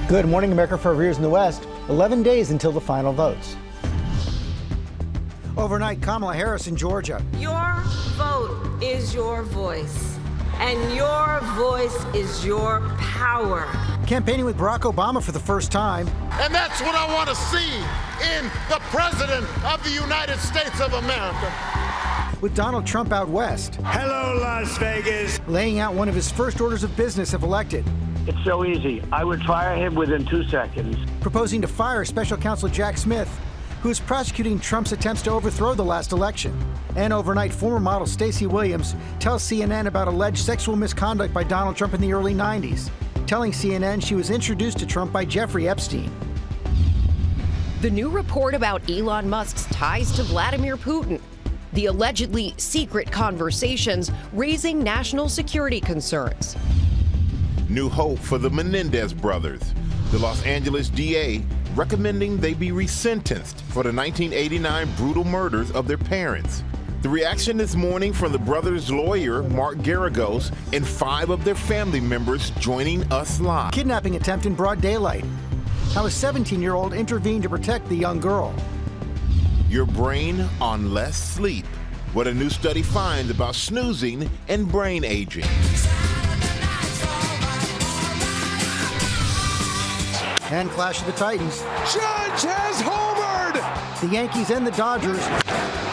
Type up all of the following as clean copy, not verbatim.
Good morning, America. For our viewers in the West, 11 days until the final votes. Overnight, Kamala Harris in Georgia. Your vote is your voice, and your voice is your power. Campaigning with Barack Obama for the first time. And that's what I want to see in the President of the United States of America. With Donald Trump out west. Hello, Las Vegas. Laying out one of his first orders of business if elected. It's so easy. I would fire him within 2 seconds. Proposing to fire Special Counsel Jack Smith, who is prosecuting Trump's attempts to overthrow the last election. And overnight, former model Stacey Williams tells CNN about alleged sexual misconduct by Donald Trump in the early 90s, telling CNN she was introduced to Trump by Jeffrey Epstein. The new report about Elon Musk's ties to Vladimir Putin. The allegedly secret conversations raising national security concerns. New hope for the Menendez brothers. The Los Angeles DA recommending they be resentenced for the 1989 brutal murders of their parents. The reaction this morning from the brothers' lawyer, Mark Geragos, and 5 of their family members joining us live. Kidnapping attempt in broad daylight. How a 17-year-old intervened to protect the young girl. Your brain on less sleep. What a new study finds about snoozing and brain aging. And Clash of the Titans. Judge has homered. The Yankees and the Dodgers.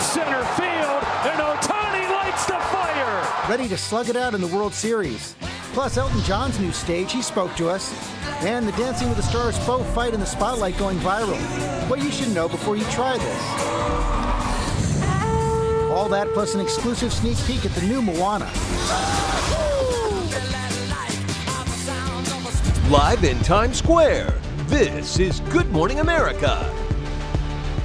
Center field, and Ohtani lights the fire. Ready to slug it out in the World Series. Plus, Elton John's new stage, he spoke to us. And the Dancing with the Stars faux fight in the spotlight going viral. What you should know before you try this. All that plus an exclusive sneak peek at the new Moana. Live in Times Square, this is Good Morning America.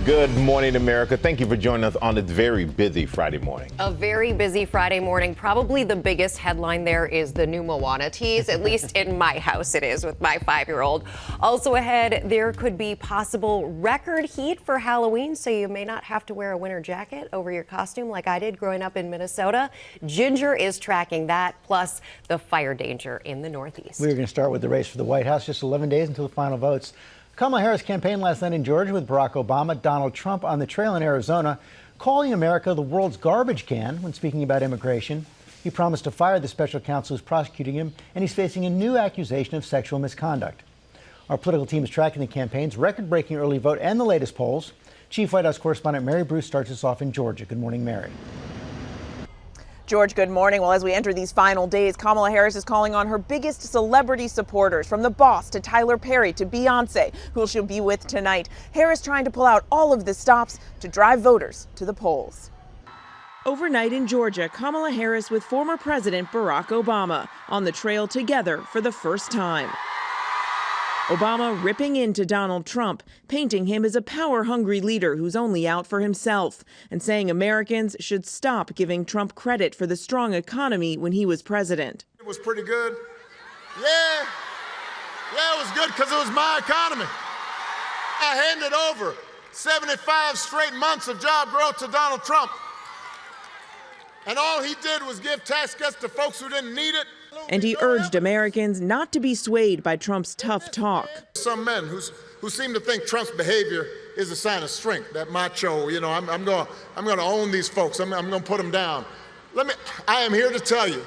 Good morning, America. Thank you for joining us on this very busy Friday morning. A very busy Friday morning. Probably the biggest headline there is the new Moana tease. At least in my house it is with my 5-year-old. Also ahead, there could be possible record heat for Halloween, so you may not have to wear a winter jacket over your costume like I did growing up in Minnesota. Ginger is tracking that, plus the fire danger in the Northeast. We're going to start with the race for the White House. Just 11 days until the final votes. Kamala Harris campaigned last night in Georgia with Barack Obama. Donald Trump on the trail in Arizona, calling America the world's garbage can when speaking about immigration. He promised to fire the special counsel who's prosecuting him, and he's facing a new accusation of sexual misconduct. Our political team is tracking the campaign's record-breaking early vote and the latest polls. Chief White House correspondent Mary Bruce starts us off in Georgia. Good morning, Mary. George, good morning. Well, as we enter these final days, Kamala Harris is calling on her biggest celebrity supporters, from the boss to Tyler Perry to Beyonce, who she'll be with tonight. Harris trying to pull out all of the stops to drive voters to the polls. Overnight in Georgia, Kamala Harris with former President Barack Obama on the trail together for the first time. Obama ripping into Donald Trump, painting him as a power-hungry leader who's only out for himself, and saying Americans should stop giving Trump credit for the strong economy when he was president. It was pretty good. Yeah, it was good because it was my economy. I handed over 75 straight months of job growth to Donald Trump. And all he did was give tax cuts to folks who didn't need it. And he urged Americans not to be swayed by Trump's tough talk. Some men who seem to think Trump's behavior is a sign of strength, that macho, I'm going to own these folks. I'm going to put them down. I am here to tell you,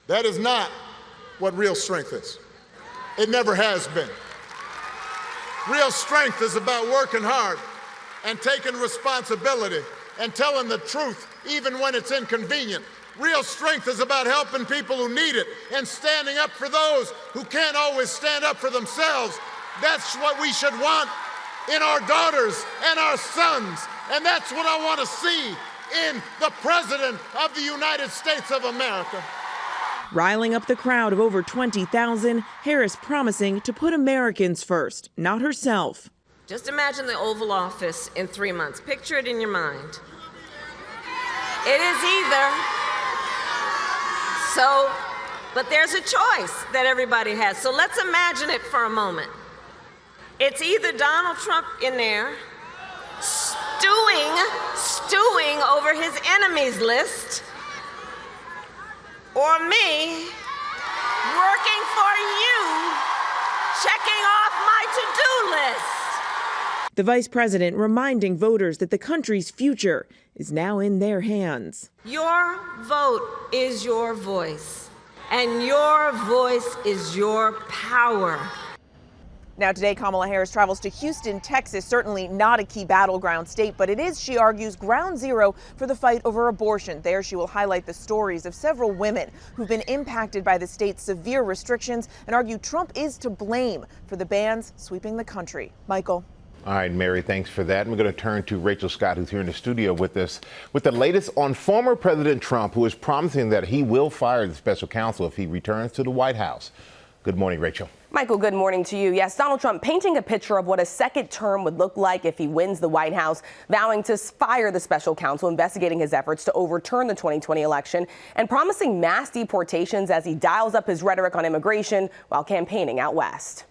that is not what real strength is. It never has been. Real strength is about working hard and taking responsibility and telling the truth even when it's inconvenient. Real strength is about helping people who need it and standing up for those who can't always stand up for themselves. That's what we should want in our daughters and our sons. And that's what I want to see in the President of the United States of America. Riling up the crowd of over 20,000, Harris promising to put Americans first, not herself. Just imagine the Oval Office in 3 months. Picture it in your mind. It is either... but there's a choice that everybody has. So let's imagine it for a moment. It's either Donald Trump in there stewing over his enemies list, or me working for you, checking off my to-do list. The vice president reminding voters that the country's future is now in their hands. Your vote is your voice, and your voice is your power. Now today, Kamala Harris travels to Houston, Texas, certainly not a key battleground state, but it is, she argues, ground zero for the fight over abortion. There she will highlight the stories of several women who've been impacted by the state's severe restrictions and argue Trump is to blame for the bans sweeping the country. Michael. All right, Mary, thanks for that. And we're going to turn to Rachel Scott, who's here in the studio with us, with the latest on former President Trump, who is promising that he will fire the special counsel if he returns to the White House. Good morning, Rachel. Michael, good morning to you. Yes, Donald Trump painting a picture of what a second term would look like if he wins the White House, vowing to fire the special counsel investigating his efforts to overturn the 2020 election, and promising mass deportations as he dials up his rhetoric on immigration while campaigning out west.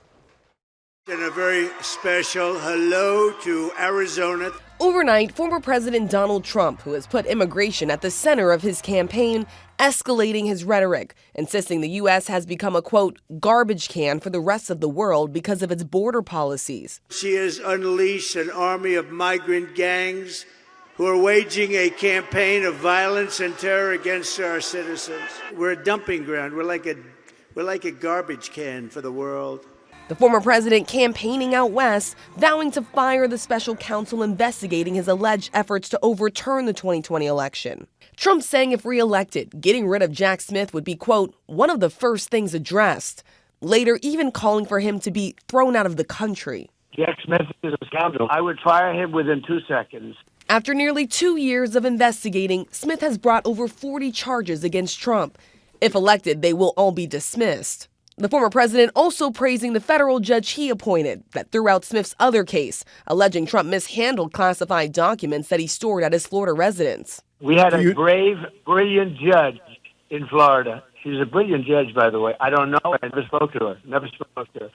And a very special hello to Arizona. Overnight, former President Donald Trump, who has put immigration at the center of his campaign, escalating his rhetoric, insisting the U.S. has become a, quote, garbage can for the rest of the world because of its border policies. She has unleashed an army of migrant gangs who are waging a campaign of violence and terror against our citizens. We're a dumping ground. We're like a garbage can for the world. The former president campaigning out west, vowing to fire the special counsel investigating his alleged efforts to overturn the 2020 election. Trump saying if reelected, getting rid of Jack Smith would be, quote, one of the first things addressed. Later, even calling for him to be thrown out of the country. Jack Smith is a scoundrel. I would fire him within 2 seconds. After nearly 2 years of investigating, Smith has brought over 40 charges against Trump. If elected, they will all be dismissed. The former president also praising the federal judge he appointed that threw out Smith's other case, alleging Trump mishandled classified documents that he stored at his Florida residence. We had a brave, brilliant judge in Florida. She's a brilliant judge, by the way. I don't know. I never spoke to her.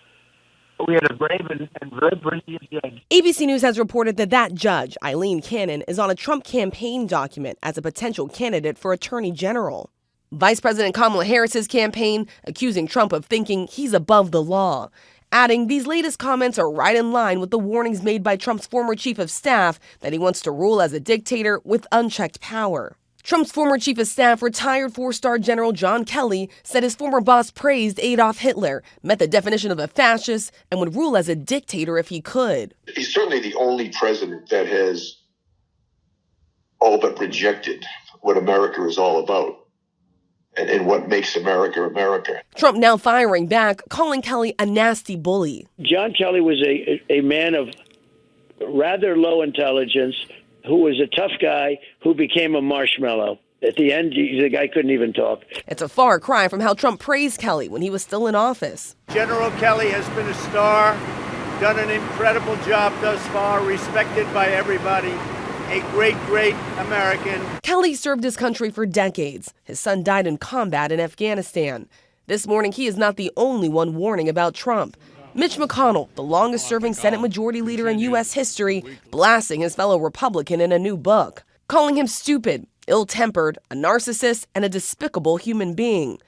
But we had a brave and very brilliant judge. ABC News has reported that judge, Eileen Cannon, is on a Trump campaign document as a potential candidate for attorney general. Vice President Kamala Harris's campaign accusing Trump of thinking he's above the law, adding these latest comments are right in line with the warnings made by Trump's former chief of staff that he wants to rule as a dictator with unchecked power. Trump's former chief of staff, retired four-star General John Kelly, said his former boss praised Adolf Hitler, met the definition of a fascist, and would rule as a dictator if he could. He's certainly the only president that has all but rejected what America is all about. And what makes America, America. Trump now firing back, calling Kelly a nasty bully. John Kelly was a man of rather low intelligence who was a tough guy who became a marshmallow. At the end, the guy couldn't even talk. It's a far cry from how Trump praised Kelly when he was still in office. General Kelly has been a star, done an incredible job thus far, respected by everybody. A great, great American. Kelly served his country for decades. His son died in combat in Afghanistan. This morning, he is not the only one warning about Trump. Mitch McConnell, the longest-serving Senate Majority Leader in U.S. history, blasting his fellow Republican in a new book, calling him stupid, ill-tempered, a narcissist, and a despicable human being,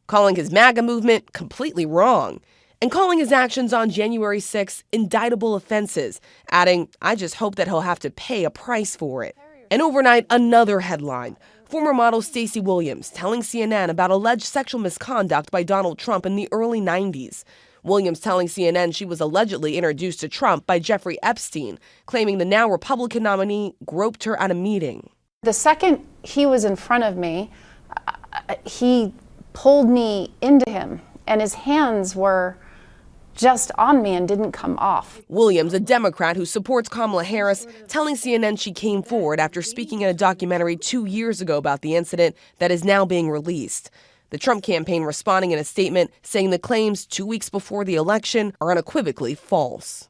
calling his MAGA movement completely wrong, and calling his actions on January 6 indictable offenses, adding, I just hope that he'll have to pay a price for it. And overnight, another headline. Former model Stacey Williams telling CNN about alleged sexual misconduct by Donald Trump in the early 90s. Williams telling CNN she was allegedly introduced to Trump by Jeffrey Epstein, claiming the now Republican nominee groped her at a meeting. The second he was in front of me, he pulled me into him, and his hands were just on me and didn't come off. Williams, a Democrat who supports Kamala Harris, telling CNN she came forward after speaking in a documentary 2 years ago about the incident that is now being released. The Trump campaign responding in a statement saying the claims 2 weeks before the election are unequivocally false.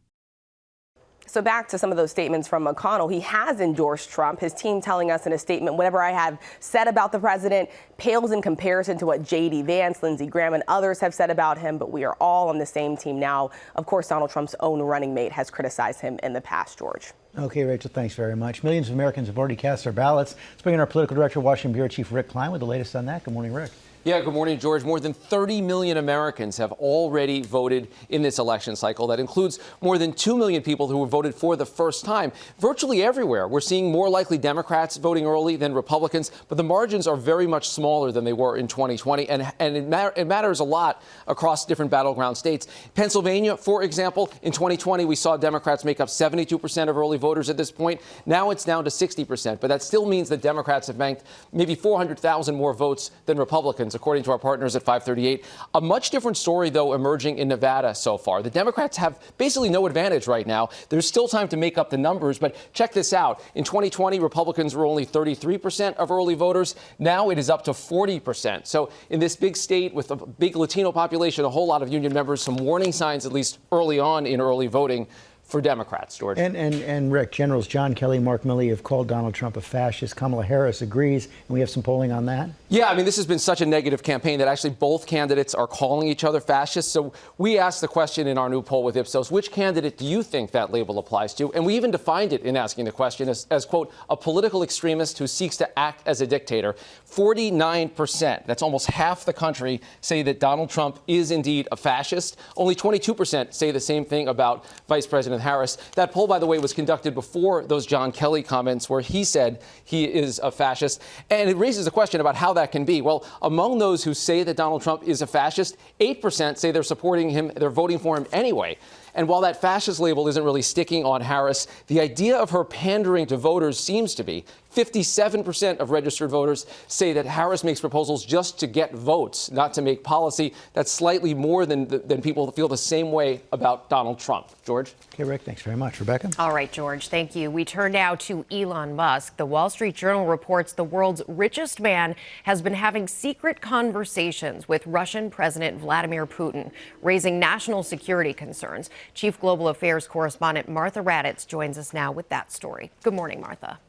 So back to some of those statements from McConnell. He has endorsed Trump. His team telling us in a statement, whatever I have said about the president pales in comparison to what J.D. Vance, Lindsey Graham, and others have said about him. But we are all on the same team now. Of course, Donald Trump's own running mate has criticized him in the past, George. Okay, Rachel, thanks very much. Millions of Americans have already cast their ballots. Let's bring in our political director, Washington Bureau Chief Rick Klein, with the latest on that. Good morning, Rick. Yeah, good morning, George. More than 30 million Americans have already voted in this election cycle. That includes more than 2 million people who have voted for the first time. Virtually everywhere, we're seeing more likely Democrats voting early than Republicans, but the margins are very much smaller than they were in 2020, and it matters a lot across different battleground states. Pennsylvania, for example, in 2020, we saw Democrats make up 72% of early voters at this point. Now it's down to 60%, but that still means that Democrats have banked maybe 400,000 more votes than Republicans, according to our partners at 538. A much different story, though, emerging in Nevada so far. The Democrats have basically no advantage right now. There's still time to make up the numbers, but check this out. In 2020, Republicans were only 33% of early voters. Now it is up to 40%. So in this big state with a big Latino population, a whole lot of union members, some warning signs, at least early on in early voting, for Democrats, George. And Rick, Generals John Kelly, Mark Milley have called Donald Trump a fascist. Kamala Harris agrees, and we have some polling on that. Yeah, I mean, this has been such a negative campaign that actually both candidates are calling each other fascists. So we asked the question in our new poll with Ipsos, which candidate do you think that label applies to? And we even defined it in asking the question as quote, a political extremist who seeks to act as a dictator. 49%, that's almost half the country, say that Donald Trump is indeed a fascist. Only 22% say the same thing about Vice President Harris. That poll, by the way, was conducted before those John Kelly comments where he said he is a fascist. And it raises a question about how that can be. Well, among those who say that Donald Trump is a fascist, 8% say they're supporting him, they're voting for him anyway. And while that fascist label isn't really sticking on Harris, the idea of her pandering to voters seems to be. 57% of registered voters say that Harris makes proposals just to get votes, not to make policy. That's slightly more than people feel the same way about Donald Trump. George? Okay, Rick, thanks very much. Rebecca? All right, George, thank you. We turn now to Elon Musk. The Wall Street Journal reports the world's richest man has been having secret conversations with Russian President Vladimir Putin, raising national security concerns. Chief Global Affairs correspondent Martha Raddatz joins us now with that story. Good morning, Martha.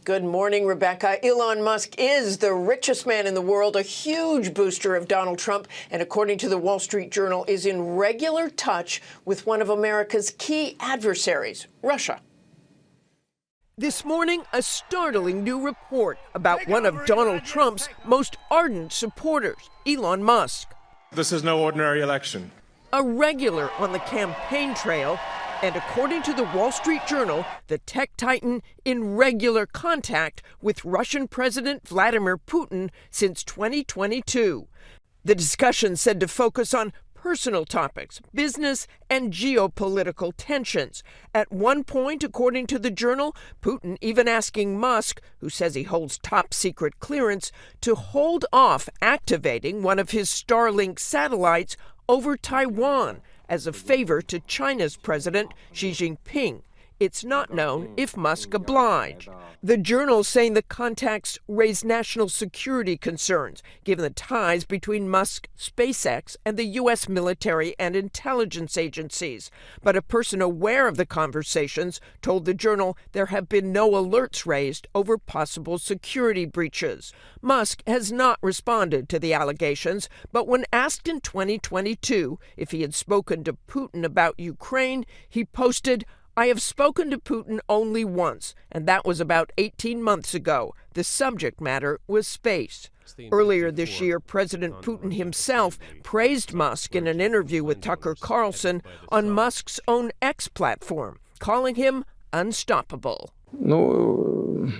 Good morning, Rebecca. Elon Musk is the richest man in the world, a huge booster of Donald Trump, and according to the Wall Street Journal, is in regular touch with one of America's key adversaries, Russia. This morning, a startling new report about one of Donald Trump's most ardent supporters, Elon Musk. This is no ordinary election. A regular on the campaign trail, and according to the Wall Street Journal, the tech titan in regular contact with Russian President Vladimir Putin since 2022. The discussion said to focus on personal topics, business and geopolitical tensions. At one point, according to the Journal, Putin even asking Musk, who says he holds top secret clearance, to hold off activating one of his Starlink satellites over Taiwan as a favor to China's President Xi Jinping. It's not known if Musk obliged. The Journal saying the contacts raise national security concerns, given the ties between Musk, SpaceX, and the U.S. military and intelligence agencies. But a person aware of the conversations told the Journal there have been no alerts raised over possible security breaches. Musk has not responded to the allegations, but when asked in 2022 if he had spoken to Putin about Ukraine, he posted, "I have spoken to Putin only once, and that was about 18 months ago. The subject matter was space." Earlier this year, President Putin himself praised Musk in an interview with Tucker Carlson on Musk's own X platform, calling him unstoppable. Well,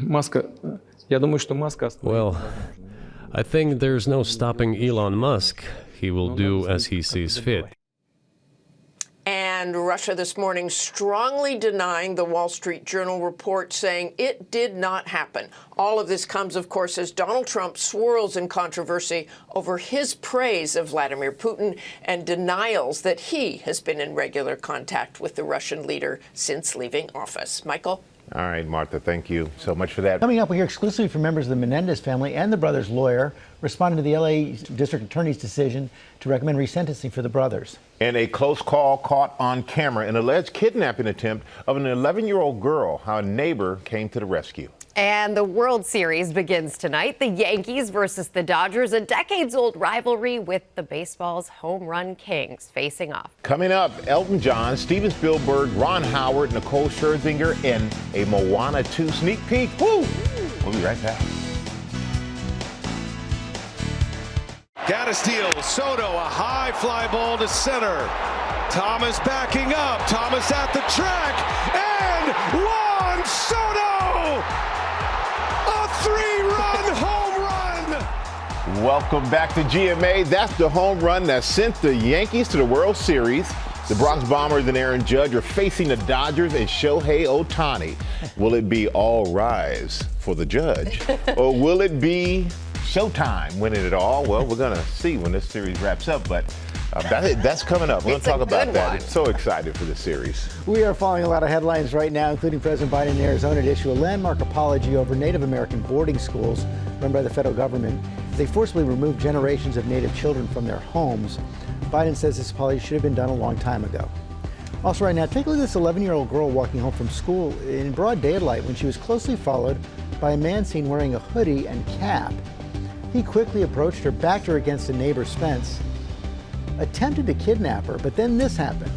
I think there's no stopping Elon Musk. He will do as he sees fit. And Russia this morning strongly denying the Wall Street Journal report, saying it did not happen. All of this comes, of course, as Donald Trump swirls in controversy over his praise of Vladimir Putin and denials that he has been in regular contact with the Russian leader since leaving office. Michael? All right, Martha, thank you so much for that. Coming up, we hear exclusively from members of the Menendez family and the brothers' lawyer responding to the L.A. District Attorney's decision to recommend resentencing for the brothers. And a close call caught on camera, an alleged kidnapping attempt of an 11-year-old girl, how a neighbor came to the rescue. And the World Series begins tonight. The Yankees versus the Dodgers, a decades-old rivalry with the baseball's home run kings facing off. Coming up, Elton John, Steven Spielberg, Ron Howard, Nicole Scherzinger, and a Moana 2 sneak peek. Woo! We'll be right back. Got a steal. Soto, a high fly ball to center. Thomas backing up. Thomas at the track. And Juan Soto! A 3-run home run! Welcome back to GMA. That's the home run that sent the Yankees to the World Series. The Bronx Bombers and Aaron Judge are facing the Dodgers and Shohei Ohtani. Will it be all rise for the Judge? Or will it be Showtime winning it all? Well, we're going to see when this series wraps up, but that's coming up. We're going to talk about that. I'm so excited for this series. We are following a lot of headlines right now, including President Biden in Arizona to issue a landmark apology over Native American boarding schools run by the federal government. They forcibly removed generations of Native children from their homes. Biden says this apology should have been done a long time ago. Also right now, take a look at this 11-year-old girl walking home from school in broad daylight when she was closely followed by a man seen wearing a hoodie and cap. He quickly approached her, backed her against a neighbor's fence, attempted to kidnap her, but then this happened.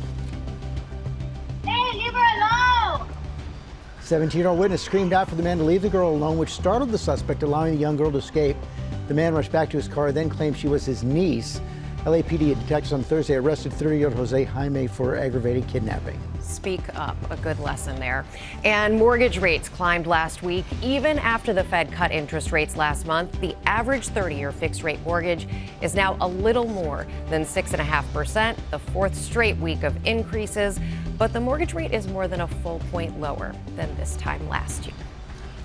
Hey, leave her alone! 17-year-old witness screamed out for the man to leave the girl alone, which startled the suspect, allowing the young girl to escape. The man rushed back to his car, then claimed she was his niece. LAPD detectives on Thursday arrested 30-year-old Jose Jaime for aggravated kidnapping. Speak up, a good lesson there. And mortgage rates climbed last week. Even after the Fed cut interest rates last month, the average 30-year fixed-rate mortgage is now a little more than 6.5%, the fourth straight week of increases. But the mortgage rate is more than a full point lower than this time last year.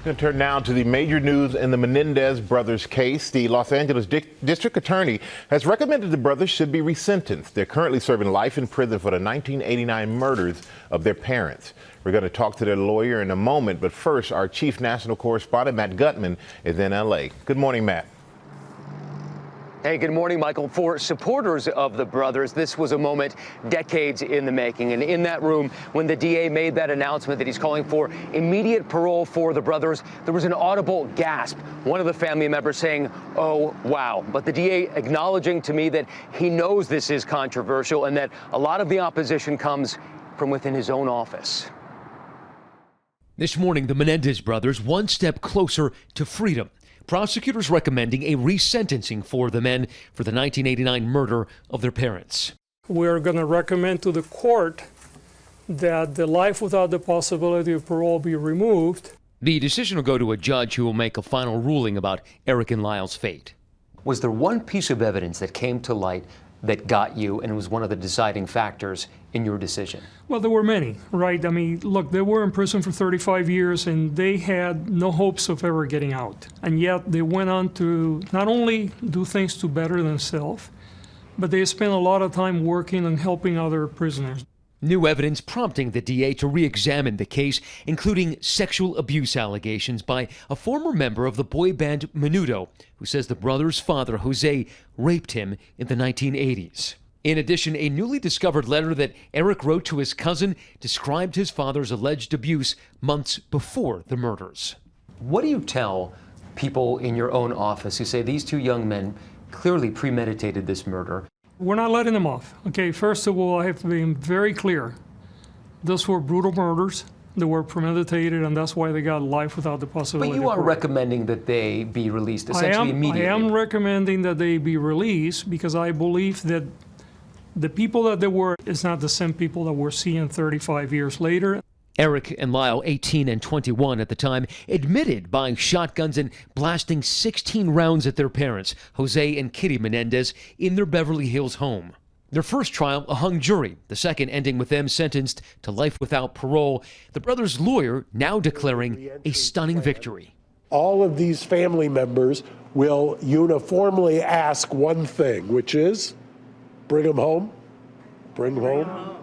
Going to turn now to the major news in the Menendez brothers case. The Los Angeles District Attorney has recommended the brothers should be resentenced. They're currently serving life in prison for the 1989 murders of their parents. We're going to talk to their lawyer in a moment, but first, our chief national correspondent, Matt Gutman, is in L.A. Good morning, Matt. Hey, good morning, Michael. For supporters of the brothers, this was a moment decades in the making. And in that room, when the DA made that announcement that he's calling for immediate parole for the brothers, there was an audible gasp. One of the family members saying, "Oh, wow." But the DA acknowledging to me that he knows this is controversial and that a lot of the opposition comes from within his own office. This morning, the Menendez brothers one step closer to freedom. Prosecutors recommending a resentencing for the men for the 1989 murder of their parents. We're going to recommend to the court that the life without the possibility of parole be removed. The decision will go to a judge who will make a final ruling about Erik and Lyle's fate. Was there one piece of evidence that came to light that got you and was one of the deciding factors in your decision? Well, there were many, right? I mean, look, they were in prison for 35 years and they had no hopes of ever getting out. And yet they went on to not only do things to better themselves, but they spent a lot of time working and helping other prisoners. New evidence prompting the DA to re-examine the case, including sexual abuse allegations by a former member of the boy band Menudo, who says the brother's father, Jose, raped him in the 1980s. In addition, a newly discovered letter that Erik wrote to his cousin described his father's alleged abuse months before the murders. What do you tell people in your own office who say these two young men clearly premeditated this murder? We're not letting them off. Okay, first of all, I have to be very clear. Those were brutal murders. They were premeditated, and that's why they got life without the possibility. But you are recommending that they be released essentially immediately. I am recommending that they be released because I believe that the people that they were is not the same people that we're seeing 35 years later. Erik and Lyle, 18 and 21 at the time, admitted buying shotguns and blasting 16 rounds at their parents, Jose and Kitty Menendez, in their Beverly Hills home. Their first trial, a hung jury, the second ending with them sentenced to life without parole. The brothers' lawyer now declaring a stunning victory. All of these family members will uniformly ask one thing, which is, bring them home, bring them home.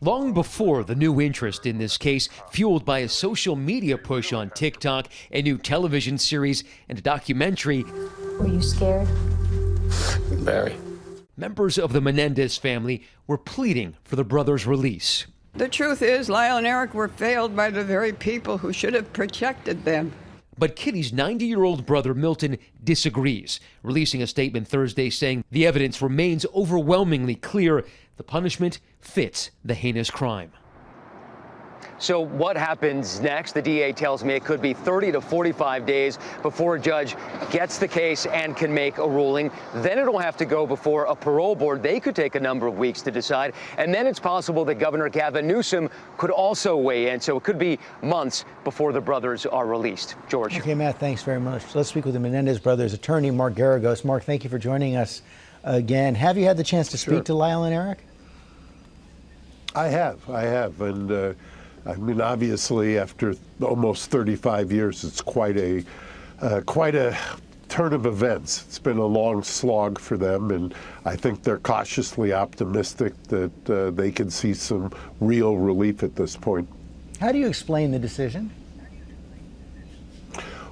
Long before the new interest in this case, fueled by a social media push on TikTok, a new television series, and a documentary. Were you scared? Very. Members of the Menendez family were pleading for the brothers' release. The truth is, Lyle and Erik were failed by the very people who should have protected them. But Kitty's 90-year-old brother Milton disagrees, releasing a statement Thursday saying the evidence remains overwhelmingly clear. The punishment fits the heinous crime. So what happens next? The DA tells me it could be 30 to 45 days before a judge gets the case and can make a ruling. Then it'll have to go before a parole board. They could take a number of weeks to decide. And then it's possible that Governor Gavin Newsom could also weigh in. So it could be months before the brothers are released. George. Okay, Matt, thanks very much. Let's speak with the Menendez brothers' attorney, Mark Geragos. Mark, thank you for joining us again. Have you had the chance to speak to Lyle and Eric? I have. And I mean, obviously, after almost 35 years, it's quite a turn of events. It's been a long slog for them, and I think they're cautiously optimistic that they can see some real relief at this point. How do you explain the decision?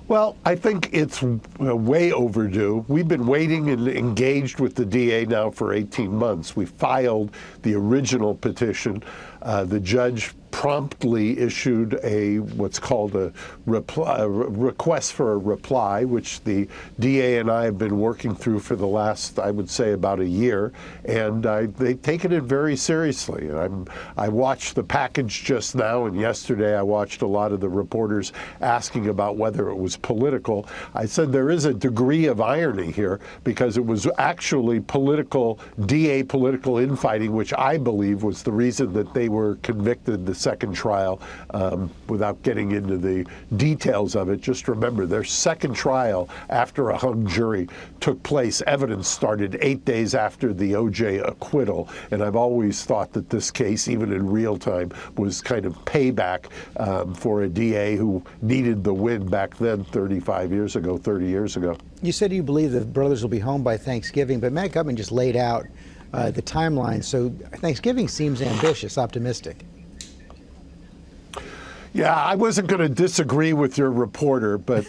Well, I think it's way overdue. We've been waiting and engaged with the DA now for 18 months. We filed the original petition. The judge promptly issued what's called a request for a reply, which the DA and I have been working through for the last, I would say, about a year, and they've taken it very seriously. I watched the package just now, and yesterday I watched a lot of the reporters asking about whether it was political. I said there is a degree of irony here, because it was actually DA political infighting, which I believe was the reason that they were convicted the second trial. Without getting into the details of it, just remember their second trial after a hung jury took place. Evidence started 8 days after the O.J. acquittal, and I've always thought that this case, even in real time, was kind of payback for a DA who needed the win back then 30 years ago. You said you believe the brothers will be home by Thanksgiving, but Matt Gutman just laid out the timeline, so Thanksgiving seems ambitious, optimistic. Yeah, I wasn't going to disagree with your reporter, but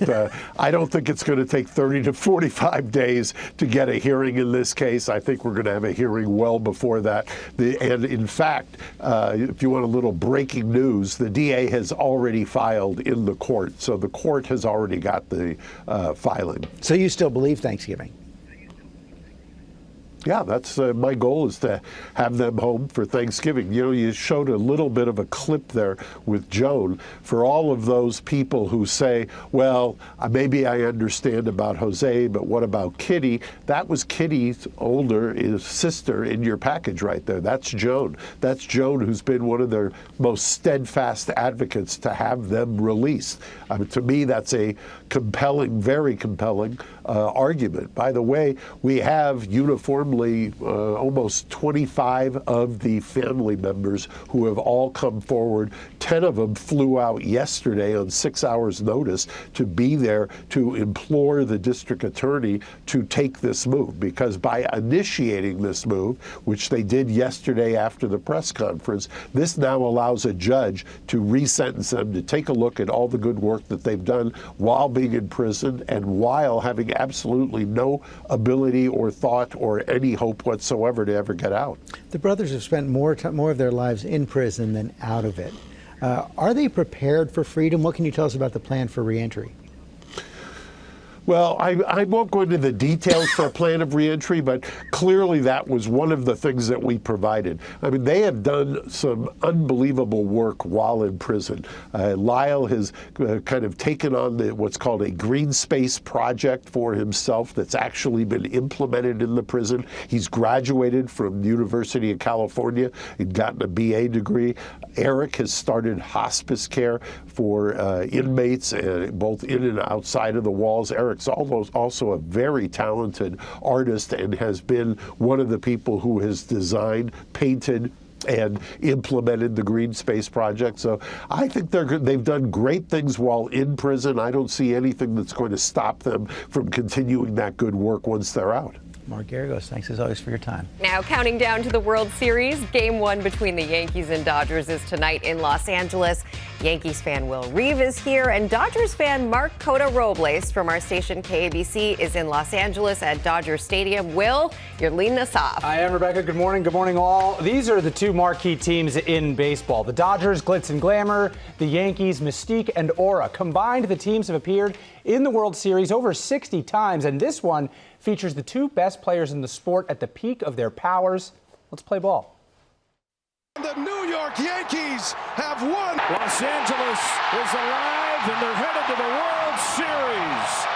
I don't think it's going to take 30 to 45 days to get a hearing in this case. I think we're going to have a hearing well before that. And in fact, if you want a little breaking news, the DA has already filed in the court. So the court has already got the filing. So you still believe Thanksgiving? Yeah, that's my goal, is to have them home for Thanksgiving. You know, you showed a little bit of a clip there with Joan. For all of those people who say, well, maybe I understand about Jose, but what about Kitty? That was Kitty's older sister in your package right there. That's Joan. That's Joan, who's been one of their most steadfast advocates to have them released. To me, that's a compelling, very compelling argument. By the way, we have uniformly almost 25 of the family members who have all come forward. 10 of them flew out yesterday on 6 hours' notice to be there to implore the district attorney to take this move, because by initiating this move, which they did yesterday after the press conference, this now allows a judge to resentence them, to take a look at all the good work that they've done while being in prison and while having absolutely no ability or thought or any hope whatsoever to ever get out. The brothers have spent more of their lives in prison than out of it. Are they prepared for freedom? What can you tell us about the plan for reentry? Well, I won't go into the details for a plan of reentry, but clearly that was one of the things that we provided. I mean, they have done some unbelievable work while in prison. Lyle has kind of taken on what's called a green space project for himself that's actually been implemented in the prison. He's graduated from the University of California and gotten a BA degree. Eric has started hospice care for inmates, both in and outside of the walls. Eric's also a very talented artist and has been one of the people who has designed, painted, and implemented the Green Space Project. So I think they've done great things while in prison. I don't see anything that's going to stop them from continuing that good work once they're out. Mark Geragos, thanks as always for your time. Now counting down to the World Series, Game 1 between the Yankees and Dodgers is tonight in Los Angeles. Yankees fan Will Reeve is here, and Dodgers fan Mark Cota-Robles from our station KABC is in Los Angeles at Dodger Stadium. Will, you're leading us off. I am, Rebecca. Good morning. Good morning, all. These are the two marquee teams in baseball. The Dodgers, glitz and glamour. The Yankees, mystique and aura. Combined, the teams have appeared in the World Series over 60 times, and this one features the two best players in the sport at the peak of their powers. Let's play ball. The New York York Yankees have won. Los Angeles is alive, and they're headed to the World Series.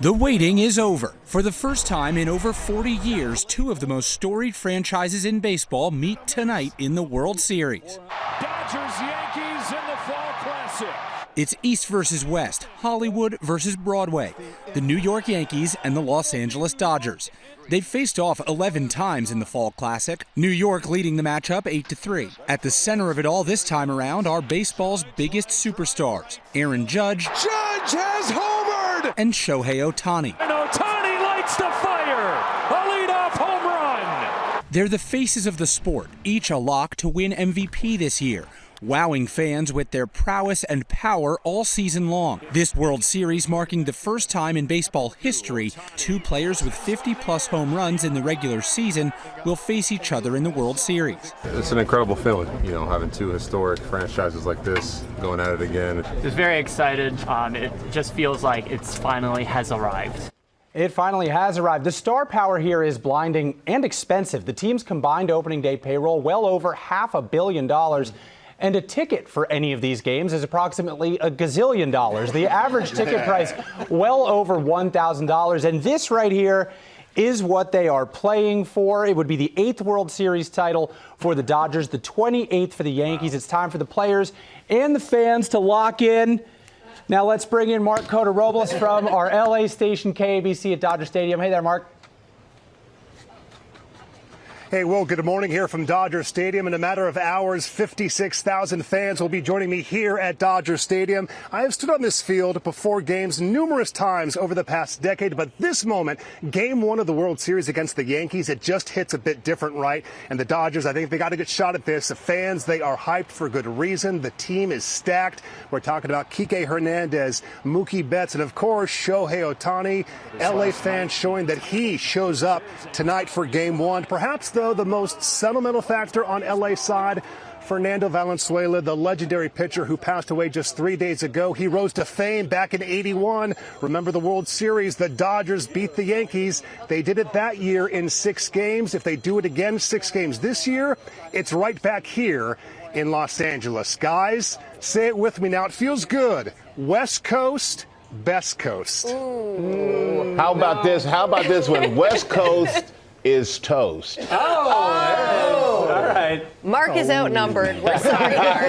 The waiting is over. For the first time in over 40 years, two of the most storied franchises in baseball meet tonight in the World Series. Dodgers, Yankees in the Fall Classic. It's East versus West, Hollywood versus Broadway, the New York Yankees and the Los Angeles Dodgers. They've faced off 11 times in the Fall Classic, New York leading the matchup 8-3. At the center of it all this time around are baseball's biggest superstars, Aaron Judge has homered! And Shohei Ohtani. And Ohtani lights the fire! A leadoff home run! They're the faces of the sport, each a lock to win MVP this year, wowing fans with their prowess and power all season long. This World Series marking the first time in baseball history two players with 50-plus home runs in the regular season will face each other in the World Series. It's an incredible feeling, having two historic franchises like this going at it again. Just very excited. It just feels like it's finally has arrived. It finally has arrived. The star power here is blinding and expensive. The team's combined opening day payroll well over $500 million. And a ticket for any of these games is approximately $1 gazillion. The average ticket price well over $1,000. And this right here is what they are playing for. It would be the 8th World Series title for the Dodgers, the 28th for the Yankees. It's time for the players and the fans to lock in. Now let's bring in Mark Cota-Robles from our LA station, KABC at Dodger Stadium. Hey there, Mark. Hey, Will, good morning here from Dodger Stadium. In a matter of hours, 56,000 fans will be joining me here at Dodger Stadium. I have stood on this field before games numerous times over the past decade, but this moment, Game 1 of the World Series against the Yankees, it just hits a bit different, right? And the Dodgers, I think they got a good shot at this. The fans, they are hyped for good reason. The team is stacked. We're talking about Kike Hernandez, Mookie Betts, and of course, Shohei Ohtani. LA fans showing that he shows up tonight for Game 1. Perhaps, though, the most sentimental factor on LA's side, Fernando Valenzuela, the legendary pitcher who passed away just 3 days ago. He rose to fame back in '81. Remember the World Series? The Dodgers beat the Yankees. They did it that year in 6 games. If they do it again, 6 games this year, it's right back here in Los Angeles. Guys, say it with me now. It feels good. West Coast, best coast. Ooh. How about this? How about this one? West Coast is toast. Oh. All right. Mark is outnumbered. We're sorry, Mark.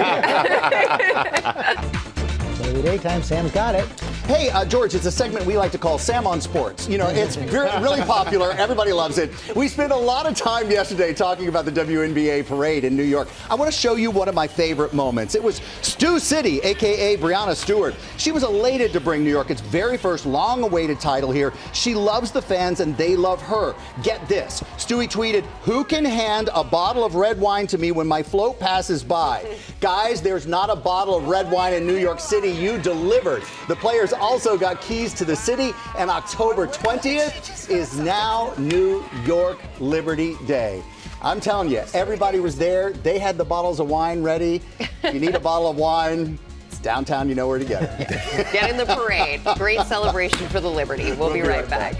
Daily Daytime, Sam's got it. Hey, George, it's a segment we like to call Sam on Sports. It's really popular. Everybody loves it. We spent a lot of time yesterday talking about the WNBA parade in New York. I want to show you one of my favorite moments. It was Stu City, a.k.a. Breonna Stewart. She was elated to bring New York its very first long-awaited title here. She loves the fans, and they love her. Get this. Stewie tweeted, "Who can hand a bottle of red wine to me when my float passes by?" Guys, there's not a bottle of red wine in New York City. You delivered. The players also got keys to the city, and October 20th is now New York Liberty Day. I'm telling you, everybody was there. They had the bottles of wine ready. If you need a bottle of wine, it's downtown. You know where to get it. Get in the parade. Great celebration for the Liberty. We'll be right back.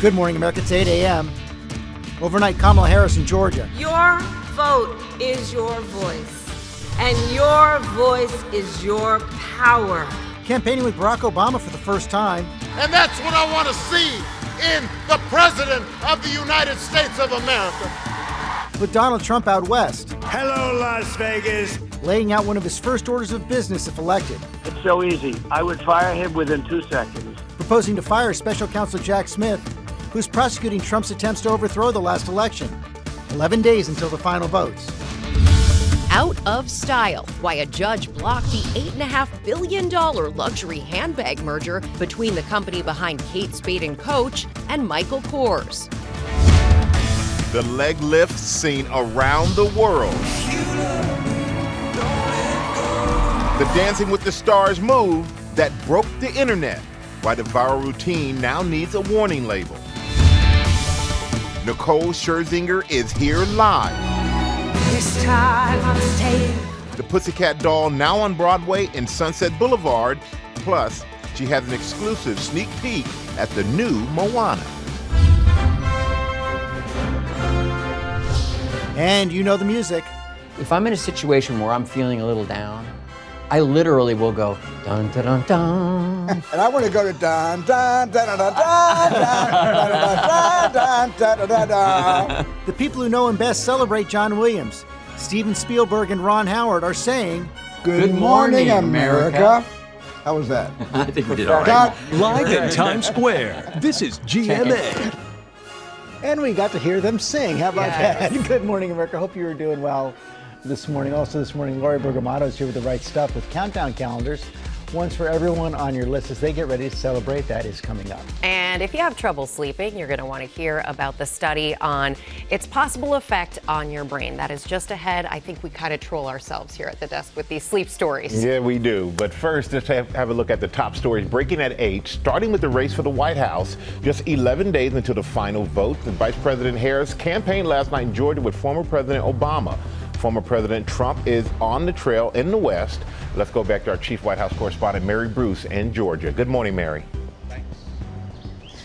Good morning, America. It's 8 a.m. Overnight, Kamala Harris in Georgia. Your vote is your voice, and your voice is your power. Campaigning with Barack Obama for the first time. And that's what I want to see in the President of the United States of America. With Donald Trump out west. Hello, Las Vegas. Laying out one of his first orders of business if elected. It's so easy. I would fire him within 2 seconds. Proposing to fire Special Counsel Jack Smith, who's prosecuting Trump's attempts to overthrow the last election. 11 days until the final votes. Out of style, why a judge blocked the $8.5 billion luxury handbag merger between the company behind Kate Spade & Coach and Michael Kors. The leg lifts seen around the world. The Dancing with the Stars move that broke the internet. Why the viral routine now needs a warning label. Nicole Scherzinger is here live. This time I'm staying. The Pussycat Doll now on Broadway and Sunset Boulevard. Plus, she has an exclusive sneak peek at the new Moana. And you know the music. if I'm in a situation where I'm feeling a little down, I literally will go dun dun dun dun. And I want to go to dun dun dun dun dun dun dun dun dun dun dun. The people who know him best celebrate John Williams. Steven Spielberg and Ron Howard are saying, Good morning, America. How was that? I think we did all right. Live in Times Square, this is GMA. And we got to hear them sing. How about that? Good morning, America. Hope you were doing well this morning. Also this morning, Lori Bergamato is here with the right stuff with countdown calendars. One's for everyone on your list as they get ready to celebrate. That is coming up. And if you have trouble sleeping, you're going to want to hear about the study on its possible effect on your brain. That is just ahead. I think we kind of troll ourselves here at the desk with these sleep stories. Yeah, we do. But first, let's have a look at the top stories breaking at 8, starting with the race for the White House. Just 11 days until the final vote. The Vice President Harris campaigned last night in Georgia with former President Obama. Former President Trump is on the trail in the West. Let's go back to our chief White House correspondent, Mary Bruce in Georgia. Good morning, Mary.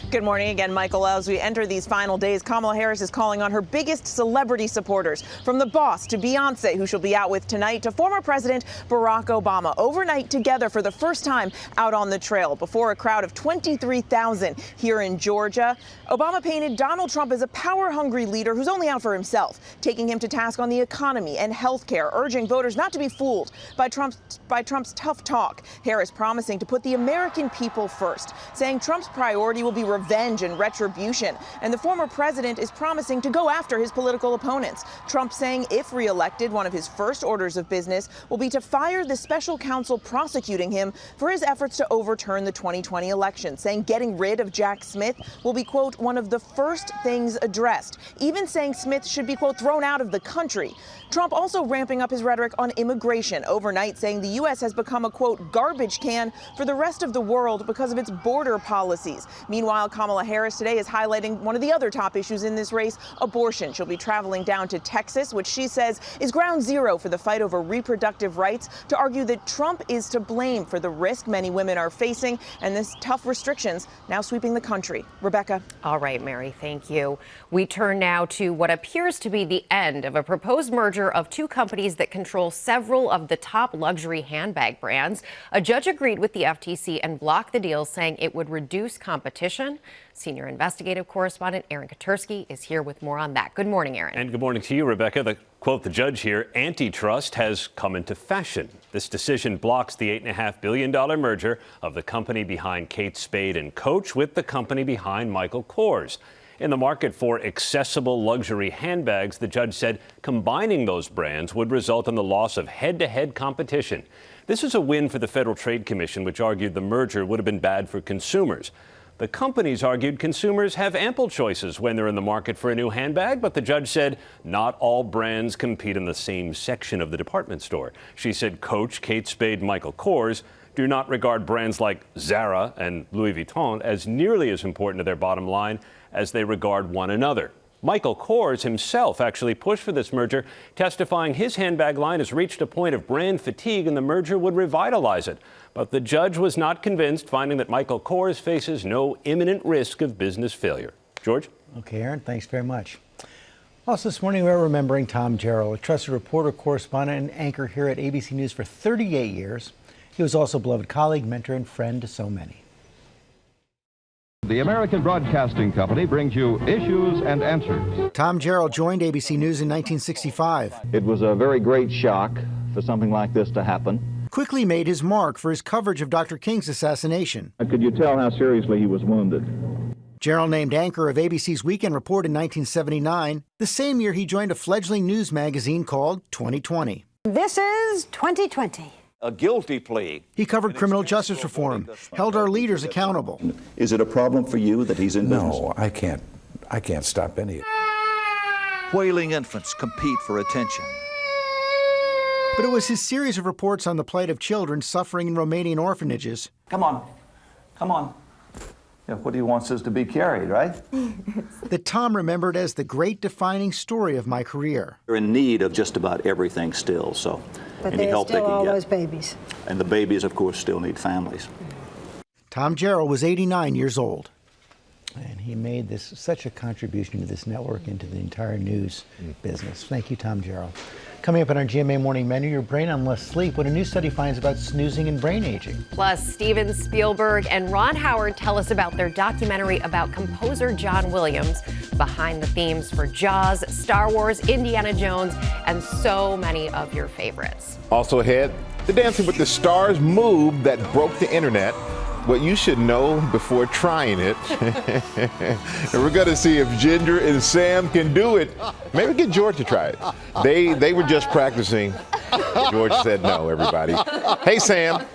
Good morning again, Michael. As we enter these final days, Kamala Harris is calling on her biggest celebrity supporters, from the boss to Beyonce, who she'll be out with tonight, to former President Barack Obama, overnight together for the first time out on the trail before a crowd of 23,000 here in Georgia. Obama painted Donald Trump as a power-hungry leader who's only out for himself, taking him to task on the economy and health care, urging voters not to be fooled by Trump's tough talk. Harris promising to put the American people first, saying Trump's priority will be revenge and retribution. And the former president is promising to go after his political opponents. Trump saying if reelected, one of his first orders of business will be to fire the special counsel prosecuting him for his efforts to overturn the 2020 election, saying getting rid of Jack Smith will be, quote, one of the first things addressed, even saying Smith should be, quote, thrown out of the country. Trump also ramping up his rhetoric on immigration overnight, saying the U.S. has become a, quote, garbage can for the rest of the world because of its border policies. Meanwhile, Kamala Harris today is highlighting one of the other top issues in this race, abortion. She'll be traveling down to Texas, which she says is ground zero for the fight over reproductive rights, to argue that Trump is to blame for the risk many women are facing and this tough restrictions now sweeping the country. Rebecca. All right, Mary, thank you. We turn now to what appears to be the end of a proposed merger of two companies that control several of the top luxury handbag brands. A judge agreed with the FTC and blocked the deal, saying it would reduce competition. Senior investigative correspondent Aaron Katursky is here with more on that. Good morning, Aaron. And good morning to you, Rebecca. Quote the judge here, antitrust has come into fashion. This decision blocks the $8.5 billion merger of the company behind Kate Spade and Coach with the company behind Michael Kors. In the market for accessible luxury handbags, the judge said combining those brands would result in the loss of head-to-head competition. This is a win for the Federal Trade Commission, which argued the merger would have been bad for consumers. The companies argued consumers have ample choices when they're in the market for a new handbag, but the judge said not all brands compete in the same section of the department store. She said Coach, Kate Spade, Michael Kors do not regard brands like Zara and Louis Vuitton as nearly as important to their bottom line as they regard one another. Michael Kors himself actually pushed for this merger, testifying his handbag line has reached a point of brand fatigue and the merger would revitalize it. But the judge was not convinced, finding that Michael Kors faces no imminent risk of business failure. George? Okay, Aaron, thanks very much. Also this morning, we're remembering Tom Jarrell, a trusted reporter, correspondent, and anchor here at ABC News for 38 years. He was also a beloved colleague, mentor, and friend to so many. The American Broadcasting Company brings you Issues and Answers. Tom Jarrell joined ABC News in 1965. It was a very great shock for something like this to happen. Quickly made his mark for his coverage of Dr. King's assassination. Could you tell how seriously he was wounded? Jarrell named anchor of ABC's Weekend Report in 1979. The same year, he joined a fledgling news magazine called 2020. This is 2020. A guilty plea. He covered criminal justice reform, held our leaders accountable. Is it a problem for you that he's in business? No, I can't stop any. Wailing infants compete for attention. But it was his series of reports on the plight of children suffering in Romanian orphanages. Come on. Yeah, what he wants is to be carried, right? That Tom remembered as the great defining story of my career. They're in need of just about everything still, so but any help they can get. But they're still always babies. And the babies, of course, still need families. Tom Jarrell was 89 years old. And he made such a contribution to this network and to the entire news business. Thank you, Tom Jarrell. Coming up on our GMA Morning Menu, your brain on less sleep, what a new study finds about snoozing and brain aging. Plus, Steven Spielberg and Ron Howard tell us about their documentary about composer John Williams, behind the themes for Jaws, Star Wars, Indiana Jones, and so many of your favorites. Also ahead, the Dancing with the Stars move that broke the internet. What you should know before trying it. And we're going to see if Ginger and Sam can do it. Maybe get George to try it. They were just practicing. George said no, everybody. Hey, Sam.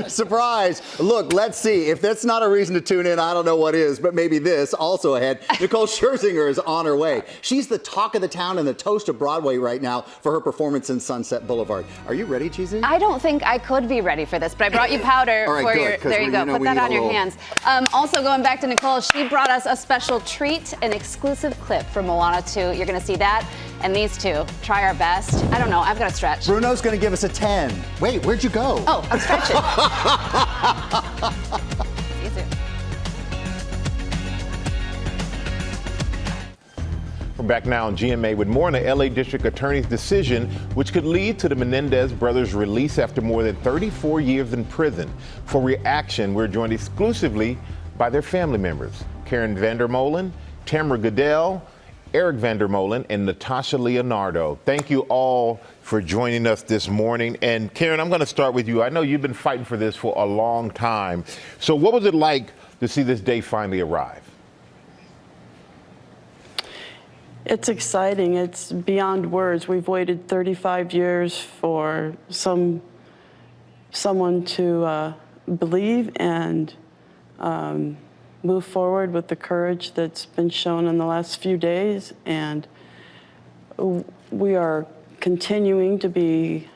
Surprise. Look, let's see. If that's not a reason to tune in, I don't know what is, but maybe this. Also ahead, Nicole Scherzinger is on her way. She's the talk of the town and the toast of Broadway right now for her performance in Sunset Boulevard. Are you ready, Cheesy? I don't think I could be ready for this, but I brought you powder All right, for good, your, there you go. Put that on your hands. Also going back to Nicole, she brought us a special treat, an exclusive clip from Moana 2. You're going to see that. And these two, try our best. I don't know, I've got to stretch. Bruno's going to give us a 10. Wait, where'd you go? Oh, I'm stretching. Easy. We're back now on GMA with more on the LA District Attorney's decision, which could lead to the Menendez brothers' release after more than 34 years in prison. For reaction, we're joined exclusively by their family members, Karen Vandermolen, Tamara Goodell, Eric Vandermolen, and Natasha Leonardo. Thank you all for joining us this morning. And Karen, I'm going to start with you. I know you've been fighting for this for a long time. So what was it like to see this day finally arrive? It's exciting. It's beyond words. We've waited 35 years for someone to believe and move forward with the courage that's been shown in the last few days. And we are continuing to be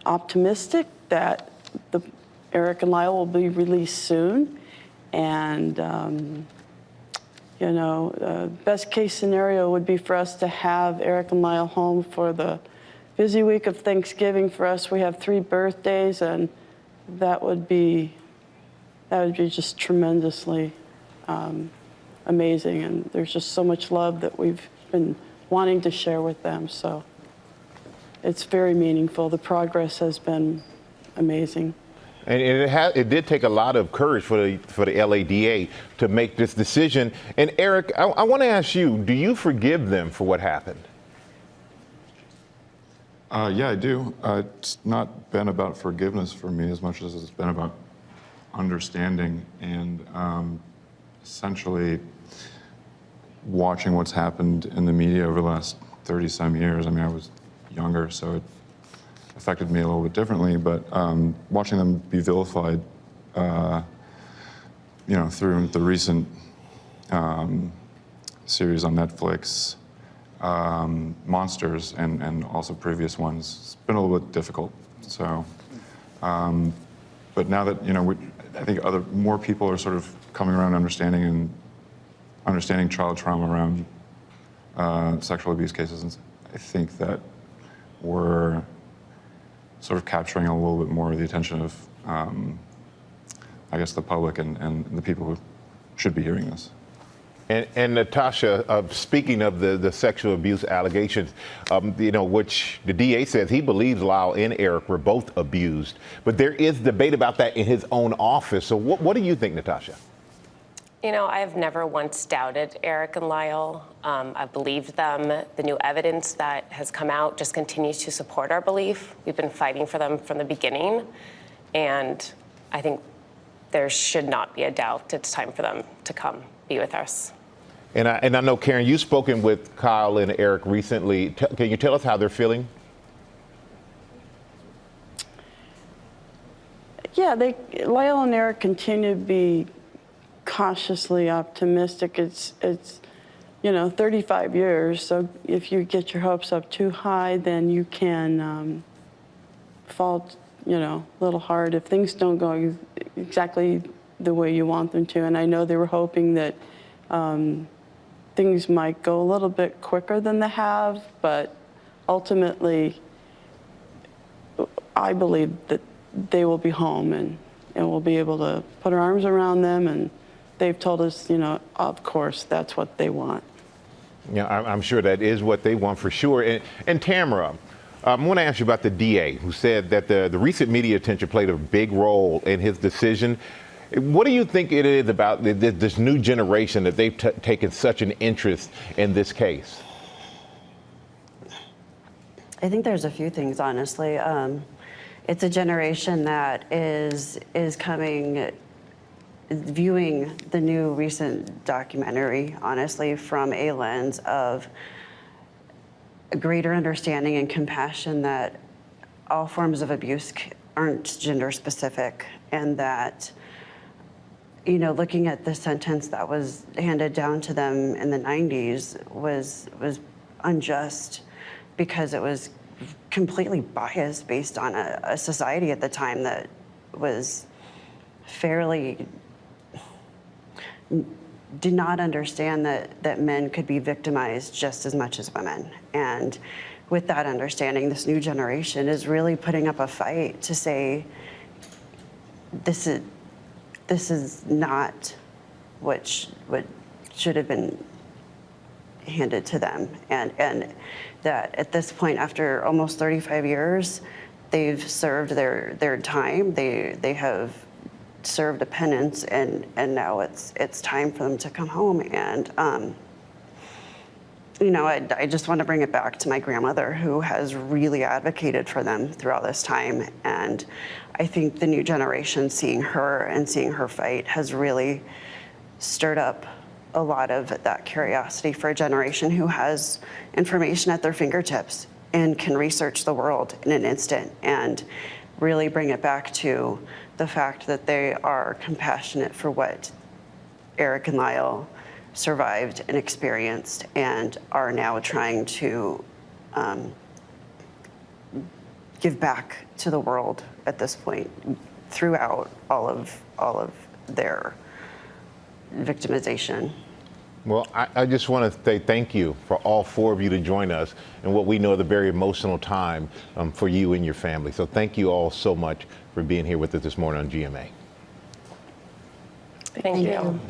optimistic that Erik and Lyle will be released soon. And you know, best case scenario would be for us to have Erik and Lyle home for the busy week of Thanksgiving. For us, we have 3 birthdays, and that would be just tremendously amazing. And there's just so much love that we've been wanting to share with them. So it's very meaningful. The progress has been amazing. And it did take a lot of courage for the LADA to make this decision. And Eric, I want to ask you, do you forgive them for what happened? Yeah, I do. It's not been about forgiveness for me as much as it's been about understanding and essentially watching what's happened in the media over the last 30-some years. I mean, I was younger, so it affected me a little bit differently, but watching them be vilified, you know, through the recent series on Netflix, Monsters, and also previous ones, it's been a little bit difficult. So, but now that, you know, I think more people are sort of coming around understanding child trauma around sexual abuse cases, and I think that we're sort of capturing a little bit more of the attention of, I guess, the public and the people who should be hearing this. And Natasha, speaking of the sexual abuse allegations, you know, which the DA says he believes Lyle and Erik were both abused, but there is debate about that in his own office. So what do you think, Natasha? You know, I've never once doubted Erik and Lyle. I've believed them. The new evidence that has come out just continues to support our belief. We've been fighting for them from the beginning, and I think there should not be a doubt. It's time for them to come be with us. And I know, Karen, you've spoken with Kyle and Erik recently. Can you tell us how they're feeling? Yeah, Lyle and Erik continue to be cautiously optimistic. It's you know, 35 years, so if you get your hopes up too high, then you can fall, you know, a little hard if things don't go exactly the way you want them to. And I know they were hoping that things might go a little bit quicker than they have, but ultimately, I believe that they will be home and we'll be able to put our arms around them, and they've told us, you know, of course, that's what they want. Yeah, I'm sure that is what they want for sure. And Tamara, I want to ask you about the DA, who said that the recent media attention played a big role in his decision. What do you think it is about this new generation that they've taken such an interest in this case? I think there's a few things, honestly. It's a generation that is viewing the new recent documentary, honestly, from a lens of a greater understanding and compassion that all forms of abuse aren't gender specific, and that, you know, looking at the sentence that was handed down to them in the 90s was unjust, because it was completely biased based on a society at the time that was fairly, did not understand that men could be victimized just as much as women. And with that understanding, this new generation is really putting up a fight to say, this is not what should have been handed to them, and that at this point, after almost 35 years, they've served their time. They have served a penance, and now it's time for them to come home. And you know, I just want to bring it back to my grandmother, who has really advocated for them throughout this time. And I think the new generation, seeing her and seeing her fight, has really stirred up a lot of that curiosity for a generation who has information at their fingertips and can research the world in an instant, and really bring it back to the fact that they are compassionate for what Erik and Lyle survived and experienced, and are now trying to give back to the world at this point throughout all of their victimization. Well, I just want to say thank you for all four of you to join us in what we know is a very emotional time for you and your family. So thank you all so much for being here with us this morning on GMA. Thank you.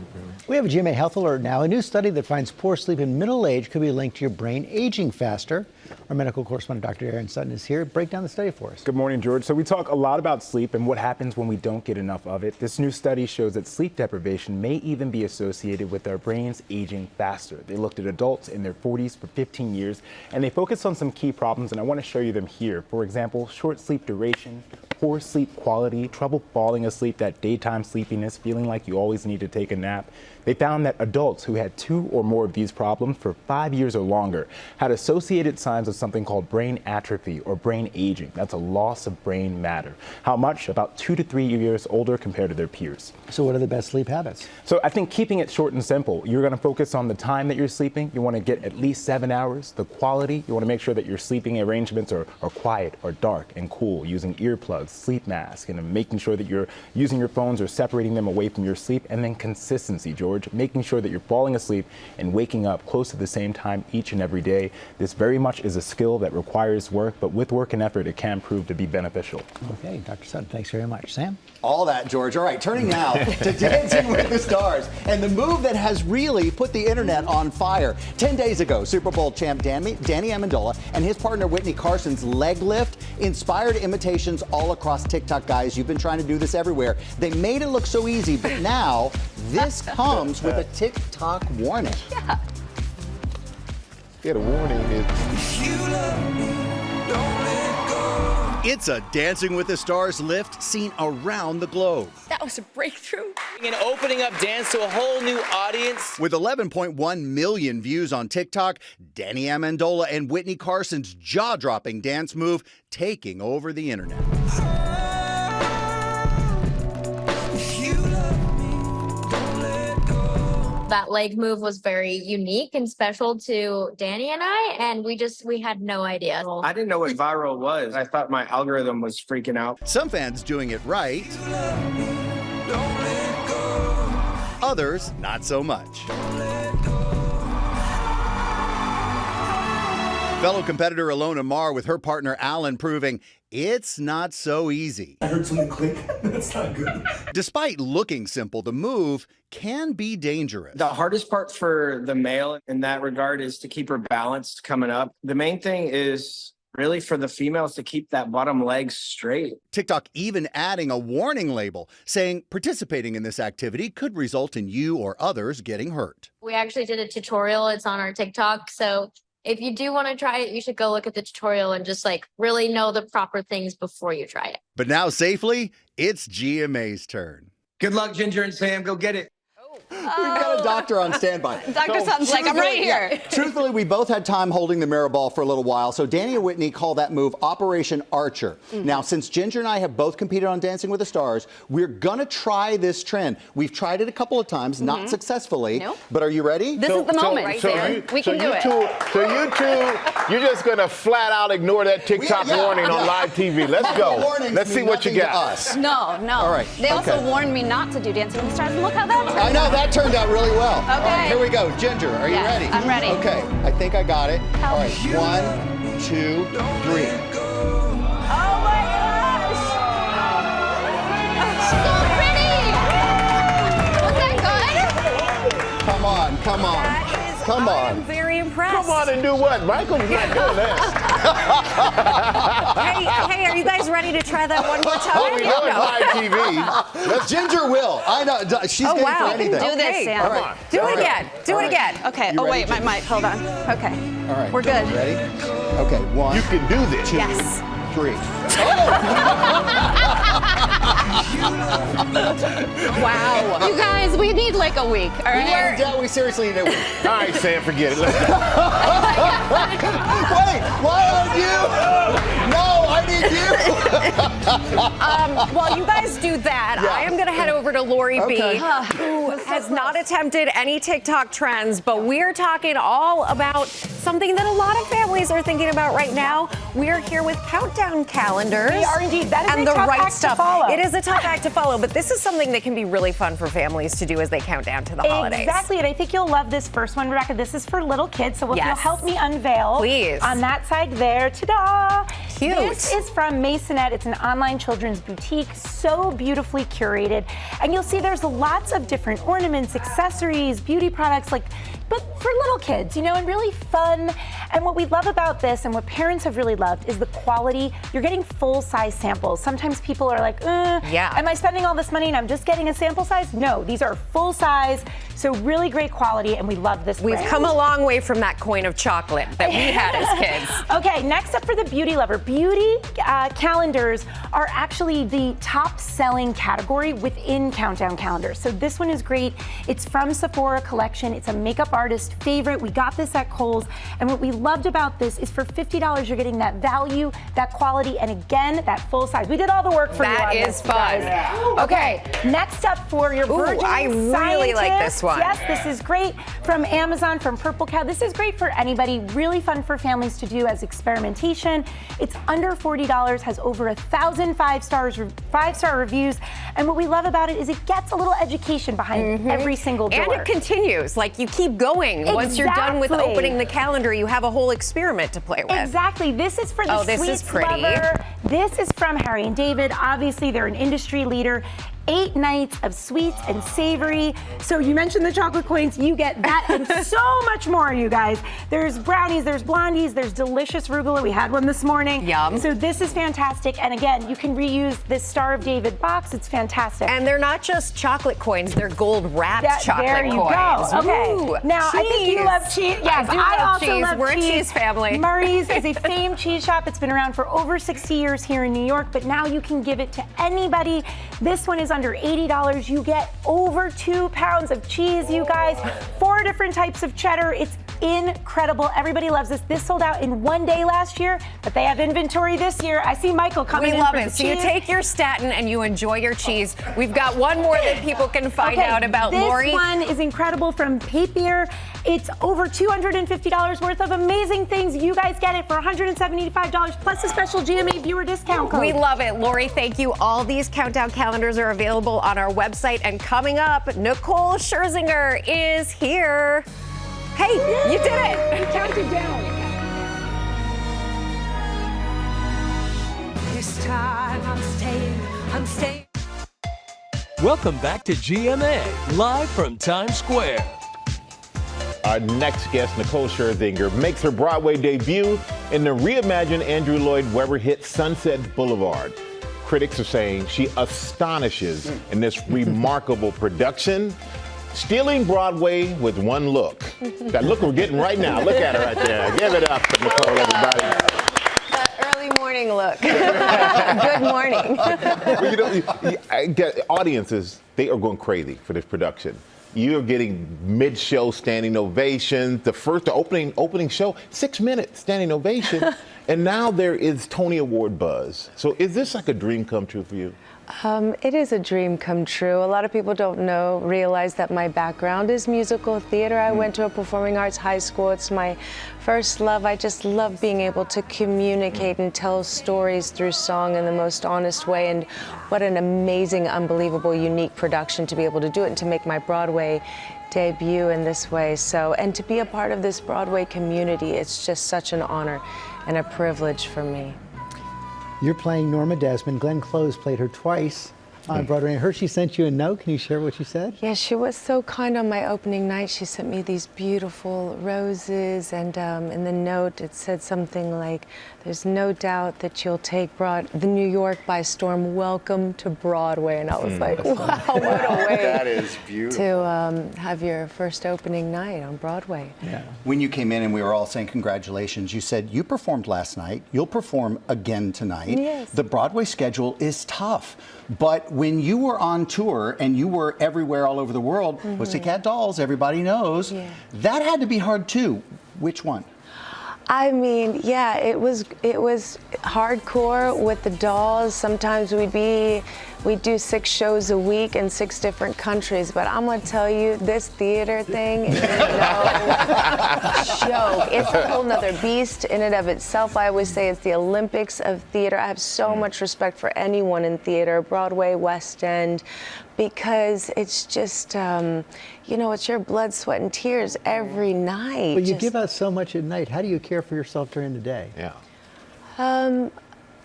We have a GMA Health Alert now. A new study that finds poor sleep in middle age could be linked to your brain aging faster. Our medical correspondent, Dr. Darien Sutton, is here. Break down the study for us. Good morning, George. So we talk a lot about sleep and what happens when we don't get enough of it. This new study shows that sleep deprivation may even be associated with our brains aging faster. They looked at adults in their 40s for 15 years, and they focused on some key problems, and I want to show you them here. For example, short sleep duration, poor sleep quality, trouble falling asleep, that daytime sleepiness, feeling like you always need to take a nap. They found that adults who had 2 or more of these problems for 5 years or longer had associated signs of something called brain atrophy or brain aging. That's a loss of brain matter. How much? About 2 to 3 years older compared to their peers. So what are the best sleep habits? So I think keeping it short and simple. You're going to focus on the time that you're sleeping. You want to get at least 7 hours. The quality, you want to make sure that your sleeping arrangements are quiet or dark and cool, using earplugs, sleep masks, and making sure that you're using your phones or separating them away from your sleep. And then consistency, George, making sure that you're falling asleep and waking up close to the same time each and every day. This very much is a skill that requires work, but with work and effort, it can prove to be beneficial. Okay, Dr. Sutton, thanks very much. Sam? All that, George. All right, turning now to Dancing with the Stars and the move that has really put the internet on fire. 10 days ago, Super Bowl champ Danny Amendola and his partner Whitney Carson's leg lift inspired imitations all across TikTok. Guys, you've been trying to do this everywhere. They made it look so easy, but now this comes with a TikTok warning. Yeah. Yeah, the warning is... It's a Dancing with the Stars lift seen around the globe. That was a breakthrough. An opening up dance to a whole new audience. With 11.1 million views on TikTok, Danny Amendola and Whitney Carson's jaw-dropping dance move taking over the internet. That leg move was very unique and special to Danny and I, and we had no idea. I didn't know what viral was. I thought my algorithm was freaking out. Some fans doing it right. Others, not so much. Fellow competitor Alona Marr with her partner Alan proving it's not so easy. I heard something click. That's not good. Despite looking simple, the move can be dangerous. The hardest part for the male in that regard is to keep her balanced coming up. The main thing is really for the females to keep that bottom leg straight. TikTok even adding a warning label saying participating in this activity could result in you or others getting hurt. We actually did a tutorial. It's on our TikTok. So if you do want to try it, you should go look at the tutorial and just like really know the proper things before you try it. But now safely, it's GMA's turn. Good luck, Ginger and Sam. Go get it. We've got a doctor on standby. Dr. Sutton's like, I'm right here. Truthfully, we both had time holding the mirror ball for a little while, so Danny and Whitney call that move Operation Archer. Now, since Ginger and I have both competed on Dancing with the Stars, we're gonna try this trend. We've tried it a couple of times, not successfully. Nope. But are you ready? This is the moment, Sam. We can do it. So you two, you're just gonna flat out ignore that TikTok warning on live TV. Let's go. Let's see what you got. No. All right. They also warned me not to do Dancing with the Stars, and look how that turned out. I know, that turned out really well. Okay. All right, here we go. Ginger, are you ready? I'm ready. Okay, I think I got it. All right, 1, 2, 3. Oh my gosh! So pretty! Was that good? Come on, come on. Come on. I'm very impressed. Come on and do what? Michael's not doing that. Hey, are you guys ready to try that one more time? Oh, we know it's live TV. Ginger will. I know. She's game for anything. Do this, Sam. All right. Do it again. Do it again. Okay. You Oh, ready, wait, my Ginger? mic. Hold on. Okay. All right. We're good. Ready? Okay, 1. You can do this. 2, Yes. 3. Wow. You guys, we need like a week, all right? Yeah, we seriously need a week. All right, Sam, forget it. Wait, why aren't you? No, I need you. While you guys do that, I am going to head over to Lori B, who has not attempted any TikTok trends, but we're talking all about something that a lot of families are thinking about right now. We're here with countdown calendars. We are indeed. That is and a the tough right act to stuff. follow. It is a tough act to follow, but this is something that can be really fun for families to do as they count down to the holidays. Exactly, and I think you'll love this first one, Rebecca. This is for little kids, so if you'll help me unveil. Please. On that side there, ta-da! Cute. This is from Masonette. It's an online children's boutique, so beautifully curated. And you'll see there's lots of different ornaments, accessories, beauty products, but for little kids, and really fun. And what we love about this and what parents have really loved is the quality. You're getting full-size samples. Sometimes people are like, am I spending all this money and I'm just getting a sample size? No, these are full-size, so really great quality, and we love this brand. We've come a long way from that coin of chocolate that we had as kids. Okay, next up for the beauty lover. Beauty calendars are actually the top-selling category within Countdown Calendars. So this one is great. It's from Sephora Collection. It's a makeup artist favorite. We got this at Kohl's, and what we loved about this is for $50, you're getting that value, that quality, and again, that full size. We did all the work for you. That is fun. Okay, next up for your burgeoning I really like this scientists. one. Yes, this is great from Amazon, from Purple Cow. This is great for anybody. Really fun for families to do as experimentation. It's under $40, has over 1,000 five-star reviews, and what we love about it is it gets a little education behind every single door. And it continues. Like, you keep going. Once you're done with opening the calendar, you have a whole experiment to play with. Exactly. This is for the sweets lover. This is from Harry and David. Obviously, they're an industry leader. 8 nights of sweets and savory. So you mentioned the chocolate coins. You get that and so much more, you guys. There's brownies, there's blondies, there's delicious arugula. We had one this morning. Yum. So this is fantastic. And again, you can reuse this Star of David box. It's fantastic. And they're not just chocolate coins, they're gold-wrapped chocolate there you coins. Go. Okay. Ooh, now, I think you love cheese. Yes, I also cheese. love We're cheese. a cheese family. Murray's is a famed cheese shop. It's been around for over 60 years here in New York, but now you can give it to anybody. This one is under $80. You get over 2 pounds of cheese, you guys. 4 different types of cheddar. It's incredible. Everybody loves this. This sold out in 1 day last year, but they have inventory this year. I see Michael coming in. We love for it. the So you cheese. take your statin and you enjoy your cheese. We've got one more that people can find out about, Lori. This one is incredible from Papier. It's over $250 worth of amazing things. You guys get it for $175 plus a special GMA viewer discount code. We love it. Lori, thank you. All these countdown calendars are available on our website. And coming up, Nicole Scherzinger is here. Hey, you did it. You counted down. This time I'm staying. Welcome back to GMA, live from Times Square. Our next guest, Nicole Scherzinger, makes her Broadway debut In the reimagined Andrew Lloyd Webber hit Sunset Boulevard, critics are saying she astonishes in this remarkable production, stealing Broadway with one look. That look we're getting right now. Look at her right there. Give it up for Nicole, everybody. That early morning look. Good morning. Well, audiences, they are going crazy for this production. You're getting mid-show standing ovations. The opening show, 6 minutes standing ovation, and now there is Tony Award buzz. So is this like a dream come true for you? It is a dream come true. A lot of people don't realize that my background is musical theater. I went to a performing arts high school. It's my first love. I just love being able to communicate and tell stories through song in the most honest way. And what an amazing, unbelievable, unique production to be able to do it and to make my Broadway debut in this way. So, and to be a part of this Broadway community, it's just such an honor and a privilege for me. You're playing Norma Desmond. Glenn Close played her twice on Broadway. I heard she sent you a note. Can you share what she said? Yeah, she was so kind on my opening night. She sent me these beautiful roses, and in the note it said something like, "There's no doubt that you'll take the New York by storm. Welcome to Broadway." And I was like, wow, what a way That is beautiful. to have your first opening night on Broadway. Yeah. When you came in and we were all saying congratulations, you said you performed last night, you'll perform again tonight. Yes. The Broadway schedule is tough, but when you were on tour and you were everywhere all over the world, Pussycat Dolls, everybody knows, that had to be hard too. Which one? I mean, yeah, it was hardcore with the Dolls. Sometimes we'd do 6 shows a week in 6 different countries. But I'm gonna tell you, this theater thing is no joke. It's a whole nother beast in and of itself. I always say it's the Olympics of theater. I have so much respect for anyone in theater, Broadway, West End, because it's just, you know, it's your blood, sweat, and tears every night. But you give out so much at night. How do you care for yourself during the day? Yeah.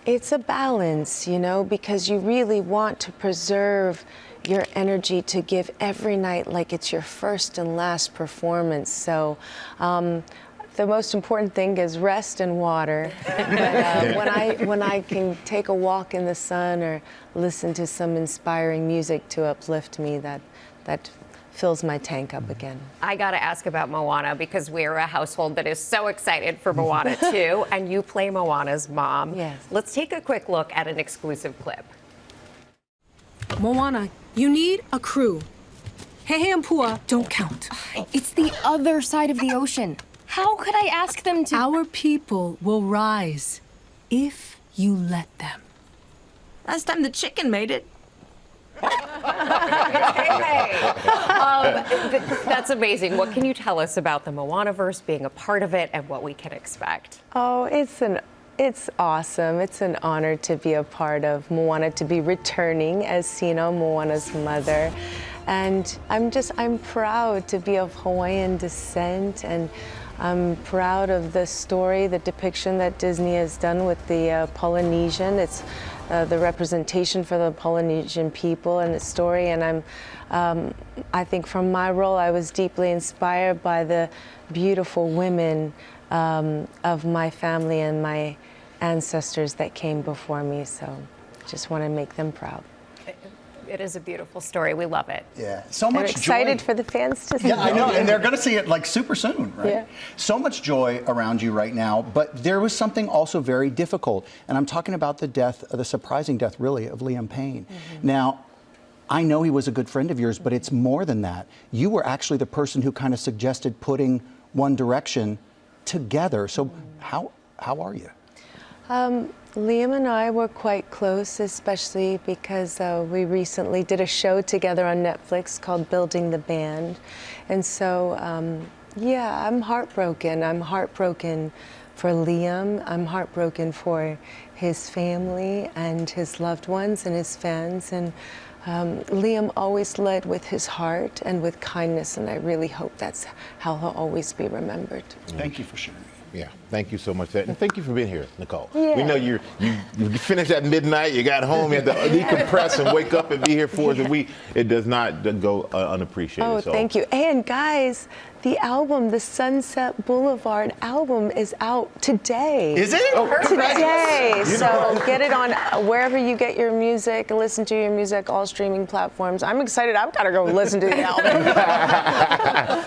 It's a balance, you know, because you really want to preserve your energy to give every night like it's your first and last performance. So the most important thing is rest and water. But when I can take a walk in the sun or listen to some inspiring music to uplift me, that fills my tank up again. I got to ask about Moana because we're a household that is so excited for Moana too, and you play Moana's mom. Yes. Let's take a quick look at an exclusive clip. Moana, you need a crew. Hehe and Pua don't count. It's the other side of the ocean. How could I ask them to? Our people will rise if you let them. Last time the chicken made it. That's amazing. What can you tell us about the Moanaverse, being a part of it, and what we can expect? Oh, it's awesome. It's an honor to be a part of Moana, to be returning as Sino, Moana's mother. And I'm proud to be of Hawaiian descent, and I'm proud of the story, the depiction that Disney has done with the Polynesian. It's the representation for the Polynesian people and its story. And I think from my role, I was deeply inspired by the beautiful women of my family and my ancestors that came before me. So just want to make them proud. It is a beautiful story. We love it. Yeah, so much I'm excited joy. for the fans to see Yeah, I know, it. and they're going to see it like super soon, right? Yeah. So much joy around you right now, but there was something also very difficult, and I'm talking about the death, the surprising death, really, of Liam Payne. Now, I know he was a good friend of yours, but it's more than that. You were actually the person who kind of suggested putting One Direction together. So how are you? Liam and I were quite close, especially because we recently did a show together on Netflix called Building the Band. And so, yeah, I'm heartbroken. I'm heartbroken for Liam. I'm heartbroken for his family and his loved ones and his fans. And Liam always led with his heart and with kindness, and I really hope that's how he'll always be remembered. Thank you for sharing. Yeah, thank you so much. And thank you for being here, Nicole. Yeah. We know you finished at midnight, you got home, you had to decompress and wake up and be here for us, and it does not go unappreciated. Oh, so. thank you. And guys, the album, the Sunset Boulevard album is out today. Is it? Today. So get it on wherever you get your music, listen to your music, all streaming platforms. I'm excited. I've got to go listen to the album.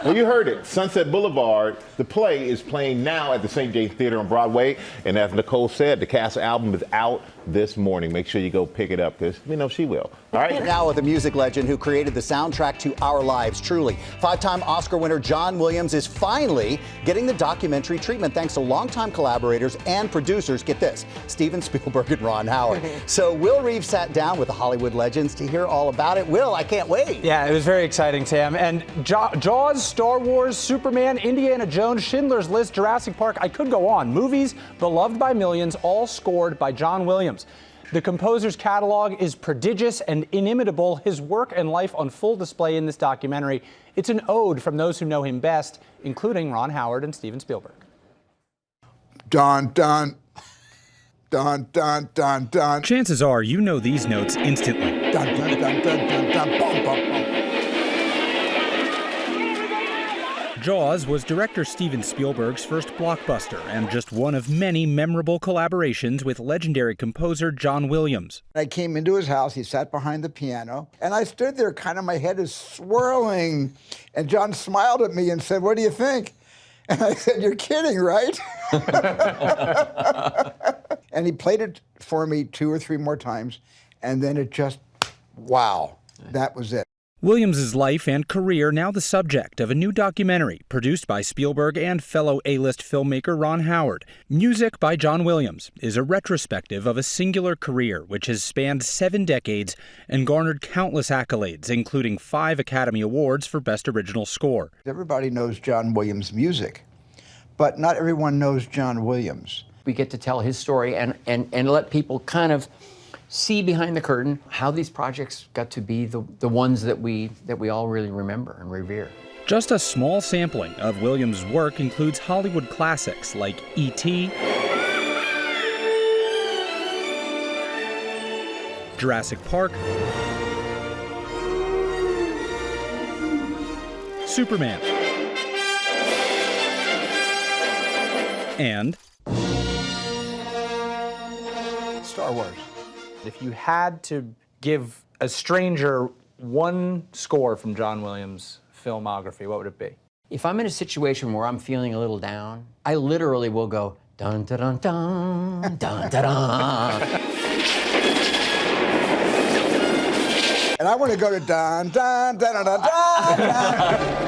Well, you heard it. Sunset Boulevard, the play, is playing now at the St. James Theater on Broadway. And as Nicole said, the cast album is out this morning. Make sure you go pick it up because we know she will. All right. Now with a music legend who created the soundtrack to our lives, truly. 5-time Oscar winner John Williams is finally getting the documentary treatment thanks to longtime collaborators and producers, get this, Steven Spielberg and Ron Howard. So Will Reeves sat down with the Hollywood legends to hear all about it. Will, I can't wait. Yeah, it was very exciting, Tam. And Jaws, Star Wars, Superman, Indiana Jones, Schindler's List, Jurassic Park, I could go on. Movies beloved by millions, all scored by John Williams. The composer's catalog is prodigious and inimitable, his work and life on full display in this documentary. It's an ode from those who know him best, including Ron Howard and Steven Spielberg. Dun, dun, dun, dun, dun, dun. Chances are you know these notes instantly. Dun, dun, dun, dun, dun, dun, bum, bum, bum. Jaws was director Steven Spielberg's first blockbuster and just one of many memorable collaborations with legendary composer John Williams. I came into his house, he sat behind the piano, and I stood there, kind of my head is swirling, and John smiled at me and said, "What do you think?" And I said, "You're kidding, right?" And he played it for me 2 or 3 more times, and then it just, wow, that was it. Williams' life and career now the subject of a new documentary produced by Spielberg and fellow A-list filmmaker Ron Howard. Music by John Williams is a retrospective of a singular career which has spanned 7 decades and garnered countless accolades, including 5 Academy Awards for Best Original Score. Everybody knows John Williams' music, but not everyone knows John Williams. We get to tell his story and let people kind of see behind the curtain how these projects got to be the ones that we all really remember and revere. Just a small sampling of Williams' work includes Hollywood classics like E.T., Jurassic Park, Superman, and Star Wars. If you had to give a stranger one score from John Williams' filmography, what would it be? If I'm in a situation where I'm feeling a little down, I literally will go dun dun dun dun dun dun dun. And I want to go to dun dun dun dun dun dun.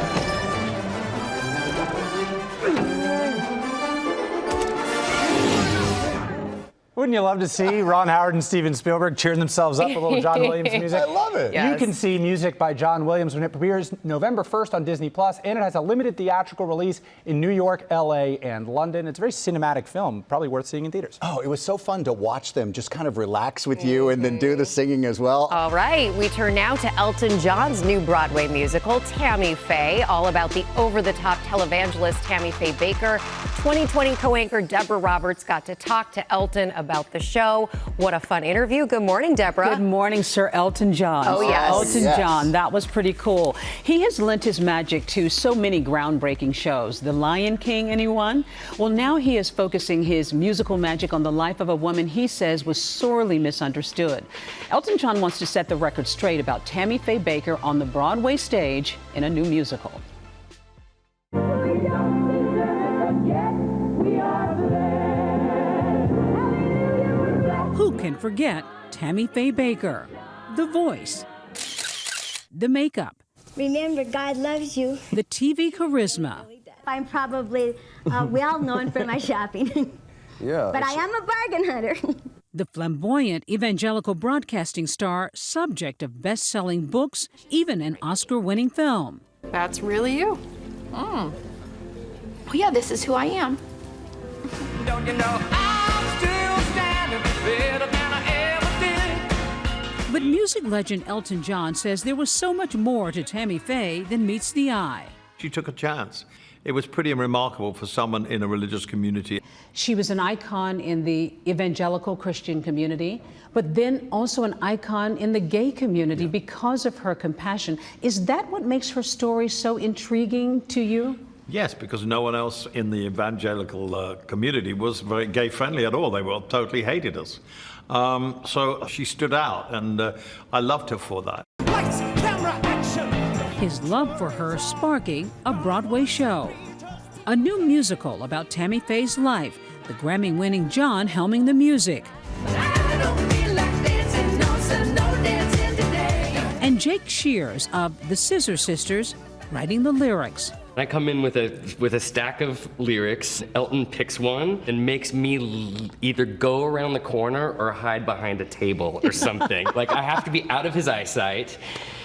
Wouldn't you love to see Ron Howard and Steven Spielberg cheering themselves up a little John Williams music? I love it. You can see Music by John Williams when it premieres November 1st on Disney+, and it has a limited theatrical release in New York, LA, and London. It's a very cinematic film, probably worth seeing in theaters. Oh, it was so fun to watch them just kind of relax with you and then do the singing as well. All right, we turn now to Elton John's new Broadway musical, Tammy Faye, all about the over-the-top televangelist Tammy Faye Baker. 2020 co-anchor Deborah Roberts got to talk to Elton about the show. What a fun interview. Good morning, Deborah. Good morning, Sir Elton John. Oh, yes. Elton John, that was pretty cool. He has lent his magic to so many groundbreaking shows. The Lion King, anyone? Well, now he is focusing his musical magic on the life of a woman he says was sorely misunderstood. Elton John wants to set the record straight about Tammy Faye Baker on the Broadway stage in a new musical. Who can forget Tammy Faye Baker? The voice, the makeup. Remember, God loves you. The TV charisma. I'm probably well known for my shopping. Yeah. But I am a bargain hunter. The flamboyant evangelical broadcasting star, subject of best-selling books, even an Oscar-winning film. That's really you. Oh yeah, this is who I am. Don't you know I'm still standing better than I ever did. But music legend Elton John says there was so much more to Tammy Faye than meets the eye. She took a chance. It was pretty remarkable for someone in a religious community. She was an icon in the evangelical Christian community, but then also an icon in the gay community because of her compassion. Is that what makes her story so intriguing to you? Yes, because no one else in the evangelical community was very gay-friendly at all. They all totally hated us. So she stood out, and I loved her for that. Lights, camera, action! His love for her sparking a Broadway show. A new musical about Tammy Faye's life, the Grammy-winning John helming the music. And Jake Shears of the Scissor Sisters writing the lyrics. I come in with a stack of lyrics. Elton picks one and makes me either go around the corner or hide behind a table or something. Like, I have to be out of his eyesight,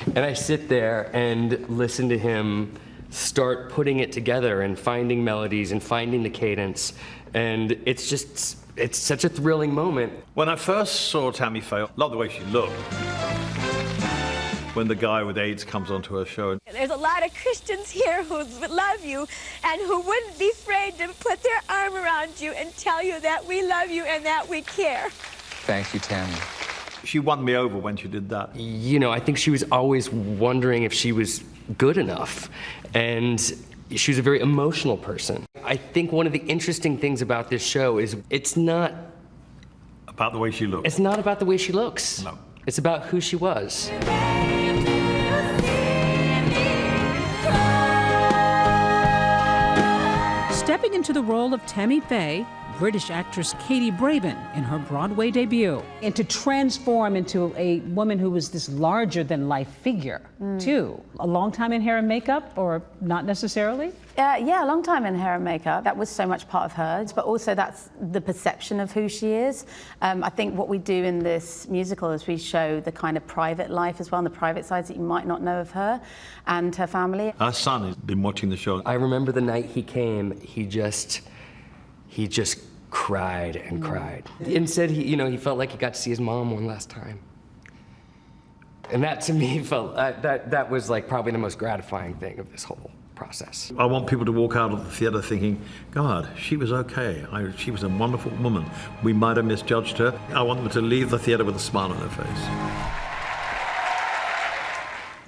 and I sit there and listen to him start putting it together and finding melodies and finding the cadence, and it's such a thrilling moment. When I first saw Tammy Faye, loved the way she looked. When the guy with AIDS comes onto her show. There's a lot of Christians here who love you and who wouldn't be afraid to put their arm around you and tell you that we love you and that we care. Thank you, Tammy. She won me over when she did that. You know, I think she was always wondering if she was good enough, and she was a very emotional person. I think one of the interesting things about this show is it's not about the way she looks. It's not about the way she looks. No. It's about who she was. Stepping into the role of Tammy Faye, British actress Katie Braben in her Broadway debut. And to transform into a woman who was this larger-than-life figure, too. A long time in hair and makeup, or not necessarily? Yeah, a long time in hair and makeup. That was so much part of her, but also that's the perception of who she is. I think what we do in this musical is we show the kind of private life as well, and the private sides that you might not know of her and her family. Our son has been watching the show. I remember the night he came, he just cried and cried. And said he felt like he got to see his mom one last time. And that to me felt, that was like probably the most gratifying thing of this whole process. I want people to walk out of the theater thinking, God, she was okay. She was a wonderful woman. We might have misjudged her. I want them to leave the theater with a smile on their face.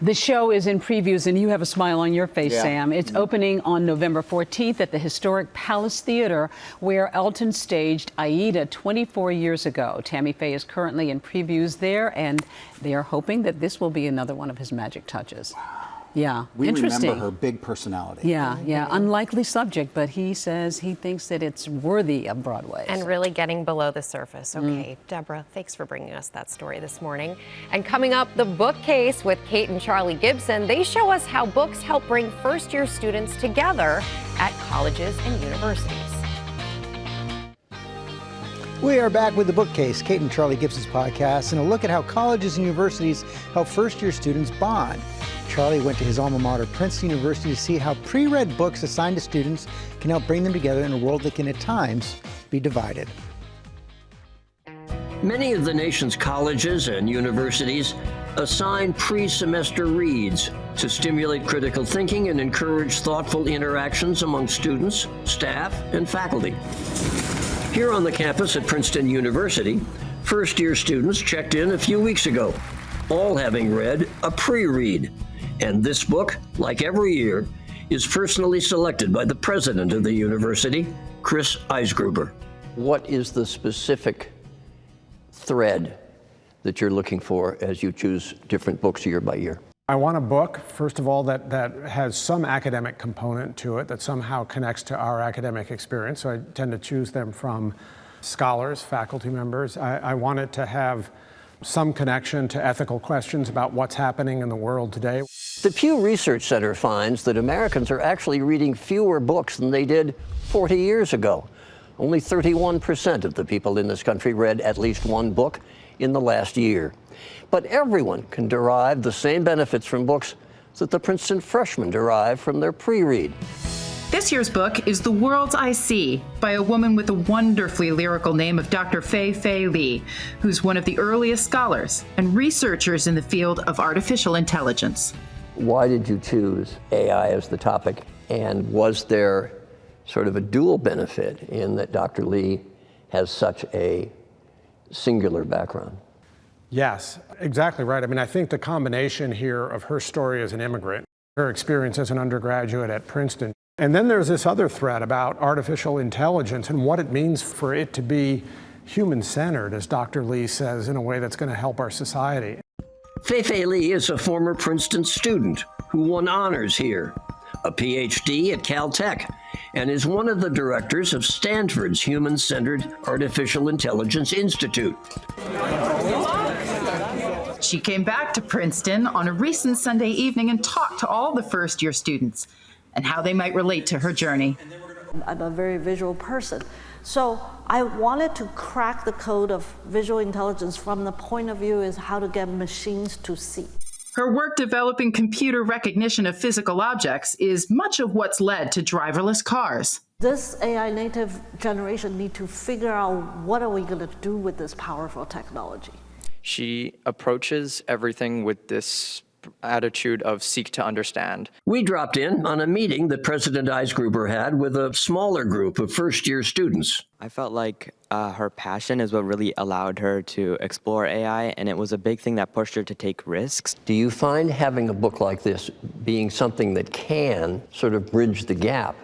The show is in previews, and you have a smile on your face, Yeah. Sam. It's opening on November 14th at the historic Palace Theater, where Elton staged Aida 24 years ago. Tammy Faye is currently in previews there, and they are hoping that this will be another one of his magic touches. Yeah, We interesting. remember her big personality. Yeah, unlikely subject, but he says he thinks that it's worthy of Broadway. And really getting below the surface. Okay, Deborah, thanks for bringing us that story this morning. And coming up, The Bookcase with Kate and Charlie Gibson. They show us how books help bring first-year students together at colleges and universities. We are back with The Bookcase, Kate and Charlie Gibson's podcast, and a look at how colleges and universities help first-year students bond. Charlie went to his alma mater, Princeton University, to see how pre-read books assigned to students can help bring them together in a world that can at times be divided. Many of the nation's colleges and universities assign pre-semester reads to stimulate critical thinking and encourage thoughtful interactions among students, staff, and faculty. Here on the campus at Princeton University, first-year students checked in a few weeks ago, all having read a pre-read. And this book, like every year, is personally selected by the president of the university, Chris Eisgruber. What is the specific thread that you're looking for as you choose different books year by year? I want a book, first of all, that has some academic component to it, that somehow connects to our academic experience. So I tend to choose them from scholars, faculty members. I want it to have some connection to ethical questions about what's happening in the world today. The Pew Research Center finds that Americans are actually reading fewer books than they did 40 years ago. Only 31% of the people in this country read at least one book in the last year. But everyone can derive the same benefits from books that the Princeton freshmen derive from their pre-read. This year's book is The Worlds I See by a woman with the wonderfully lyrical name of Dr. Fei Li, who's one of the earliest scholars and researchers in the field of artificial intelligence. Why did you choose AI as the topic And was there sort of a dual benefit in that Dr. Lee has such a singular background? Yes, exactly right. I mean, I think the combination here of her story as an immigrant, her experience as an undergraduate at Princeton, and then there's this other thread about artificial intelligence and what it means for it to be human-centered, as Dr. Lee says, in a way that's going to help our society. Fei Li is a former Princeton student who won honors here, a PhD at Caltech, and is one of the directors of Stanford's Human-Centered Artificial Intelligence Institute. She came back to Princeton on a recent Sunday evening and talked to all the first-year students and how they might relate to her journey. I'm a very visual person, so I wanted to crack the code of visual intelligence from the point of view is how to get machines to see. Her work developing computer recognition of physical objects is much of what's led to driverless cars. This AI native generation need to figure out what are we going to do with this powerful technology. She approaches everything with this attitude of seek to understand. We dropped in on a meeting that President Eisgruber had with a smaller group of first-year students. I felt like her passion is what really allowed her to explore AI, and it was a big thing that pushed her to take risks. Do you find having a book like this being something that can sort of bridge the gap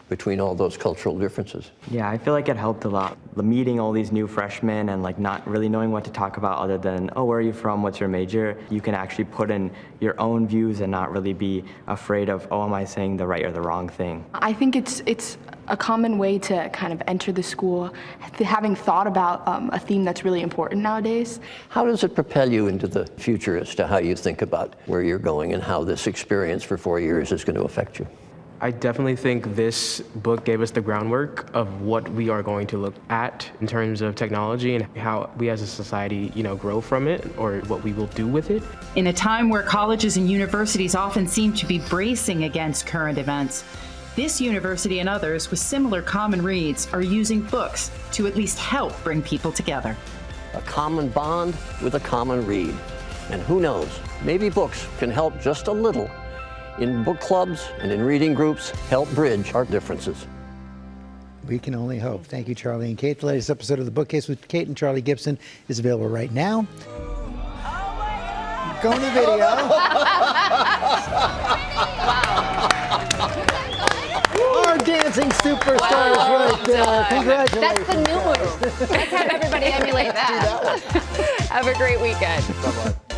between all those cultural differences? Yeah, I feel like it helped a lot. Meeting all these new freshmen and like not really knowing what to talk about other than, oh, where are you from? What's your major? You can actually put in your own views and not really be afraid of, oh, am I saying the right or the wrong thing? I think it's a common way to kind of enter the school, having thought about a theme that's really important nowadays. How does it propel you into the future as to how you think about where you're going and how this experience for 4 years is going to affect you? I definitely think this book gave us the groundwork of what we are going to look at in terms of technology and how we as a society, grow from it or what we will do with it. In a time where colleges and universities often seem to be bracing against current events, this university and others with similar common reads are using books to at least help bring people together. A common bond with a common read. And who knows, maybe books can help just a little in book clubs and in reading groups, help bridge our differences. We can only hope. Thank you, Charlie and Kate. The latest episode of The Bookcase with Kate and Charlie Gibson is available right now. Goni video. Our dancing superstars right there. Congratulations. That's the new move. Let's have everybody emulate that. Have a great weekend. Bye-bye.